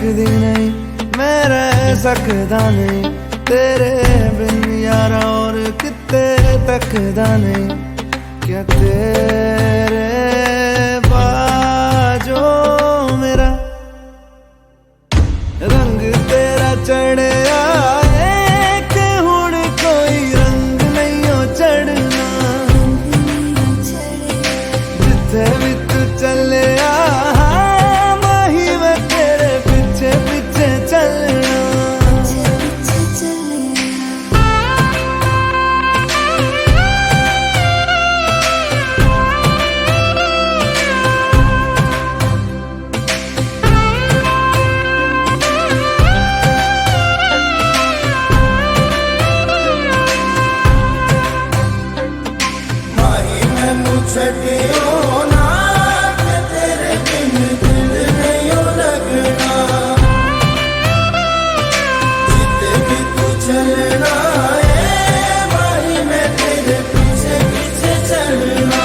S2: सकदी नहीं, मैं रह सकदा नहीं तेरे बिन यारा, और किते तकदा नहीं। क्या तेरे बाजों मेरा रंग तेरा चढ़िया है कि हुण कोई रंग नहीं हो चढ़ना। जिथे भी तू चले माही मैं तेरे पीछे पीछे चलना।
S3: छड़ियो ना कि तेरे बिन दिल नहीं लगना। जिते भी तू चलना है भाई मैं तेरे पीछे पीछे चलना।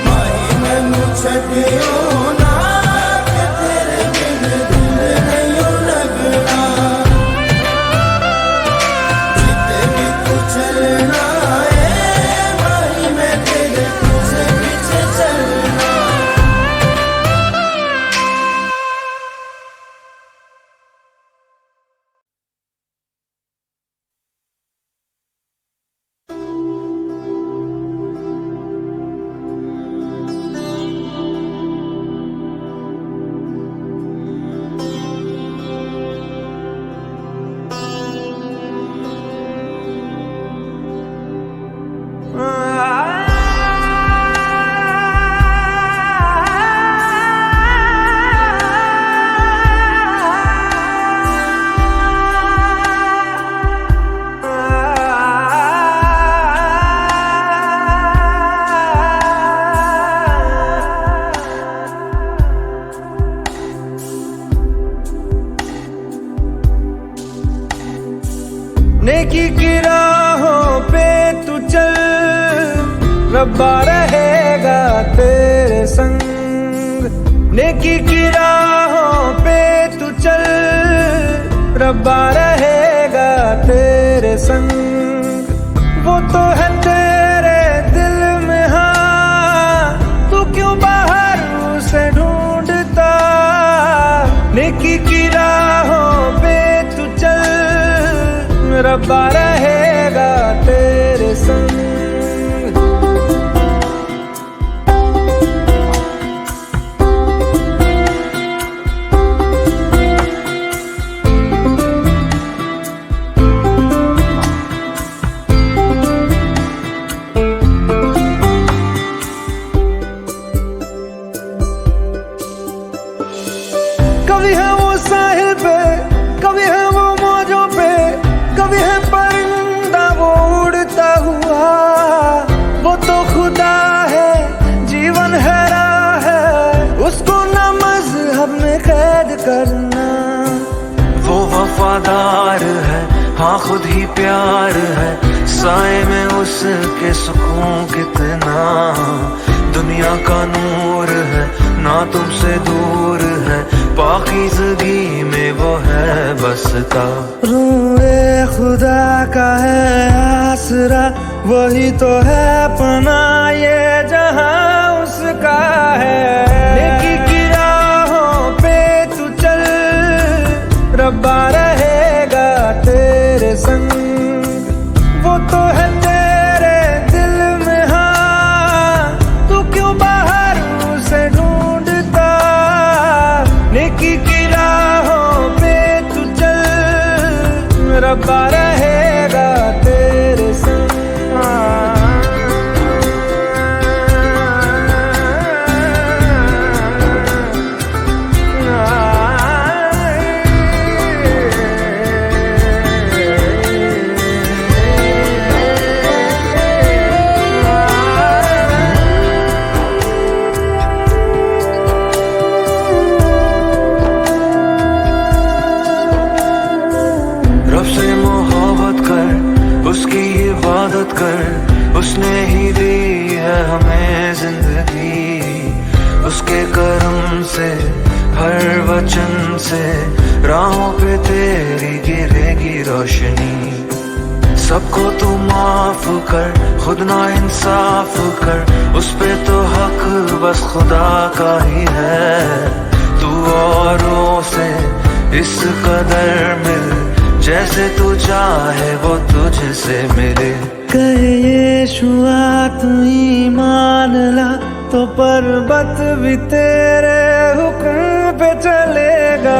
S3: भाई मैनू छड़ियो ना कि तेरे बिन दिल नहीं लगना। जिते भी तू चलना
S2: नेकी की राहों पे तू चल, रब्बा रहेगा तेरे संग। नेकी की राहों पे तू चल, रब्बा रहेगा तेरे संग। वो तो है तेरे दिल में, हाँ तू क्यों बाहर उसे ढूंढता। नेकी की राहों पे तू चल, रब्बा रहेगा तेरे संग। कभी है वो साहिल पे, कभी है वो मौजों पे, कभी है परिंदा वो उड़ता हुआ। वो तो खुदा है, जीवन है राह है, उसको न मजहब में कैद करना।
S4: वो वफादार है, हाँ खुद ही प्यार है, साए में उसके सुकून कितना। दुनिया का नूर है, ना तुमसे दूर है, पाकीज़गी में वो है बसता।
S2: रूए खुदा का है आसरा, वही तो है पनाह ये जहां उसका है। नेकी की राहों पे तू चल, रब्बा रहेगा तेरे संग। वो तो है तेरे दिल में, हाँ तू क्यों बाहर उसे ढूंढता। नेकी की राहों पे तू चल, रब्बा रहेगा तेरे संग।
S4: रब से मोहब्बत कर, उसकी इबादत कर, उसने ही दी है हमें जिंदगी। उसके करम से वचन से राहों पे तेरी गिरेगी रोशनी। सबको तू माफ कर, खुद ना इंसाफ कर, उस पे तो हक बस खुदा का ही है। तू औरों से इस कदर मिल, जैसे तू चाहे वो तुझसे मिले।
S2: कहे यीशुआ तू ईमान ला, तो पर्वत भी तेरे हुक्म पे चलेगा।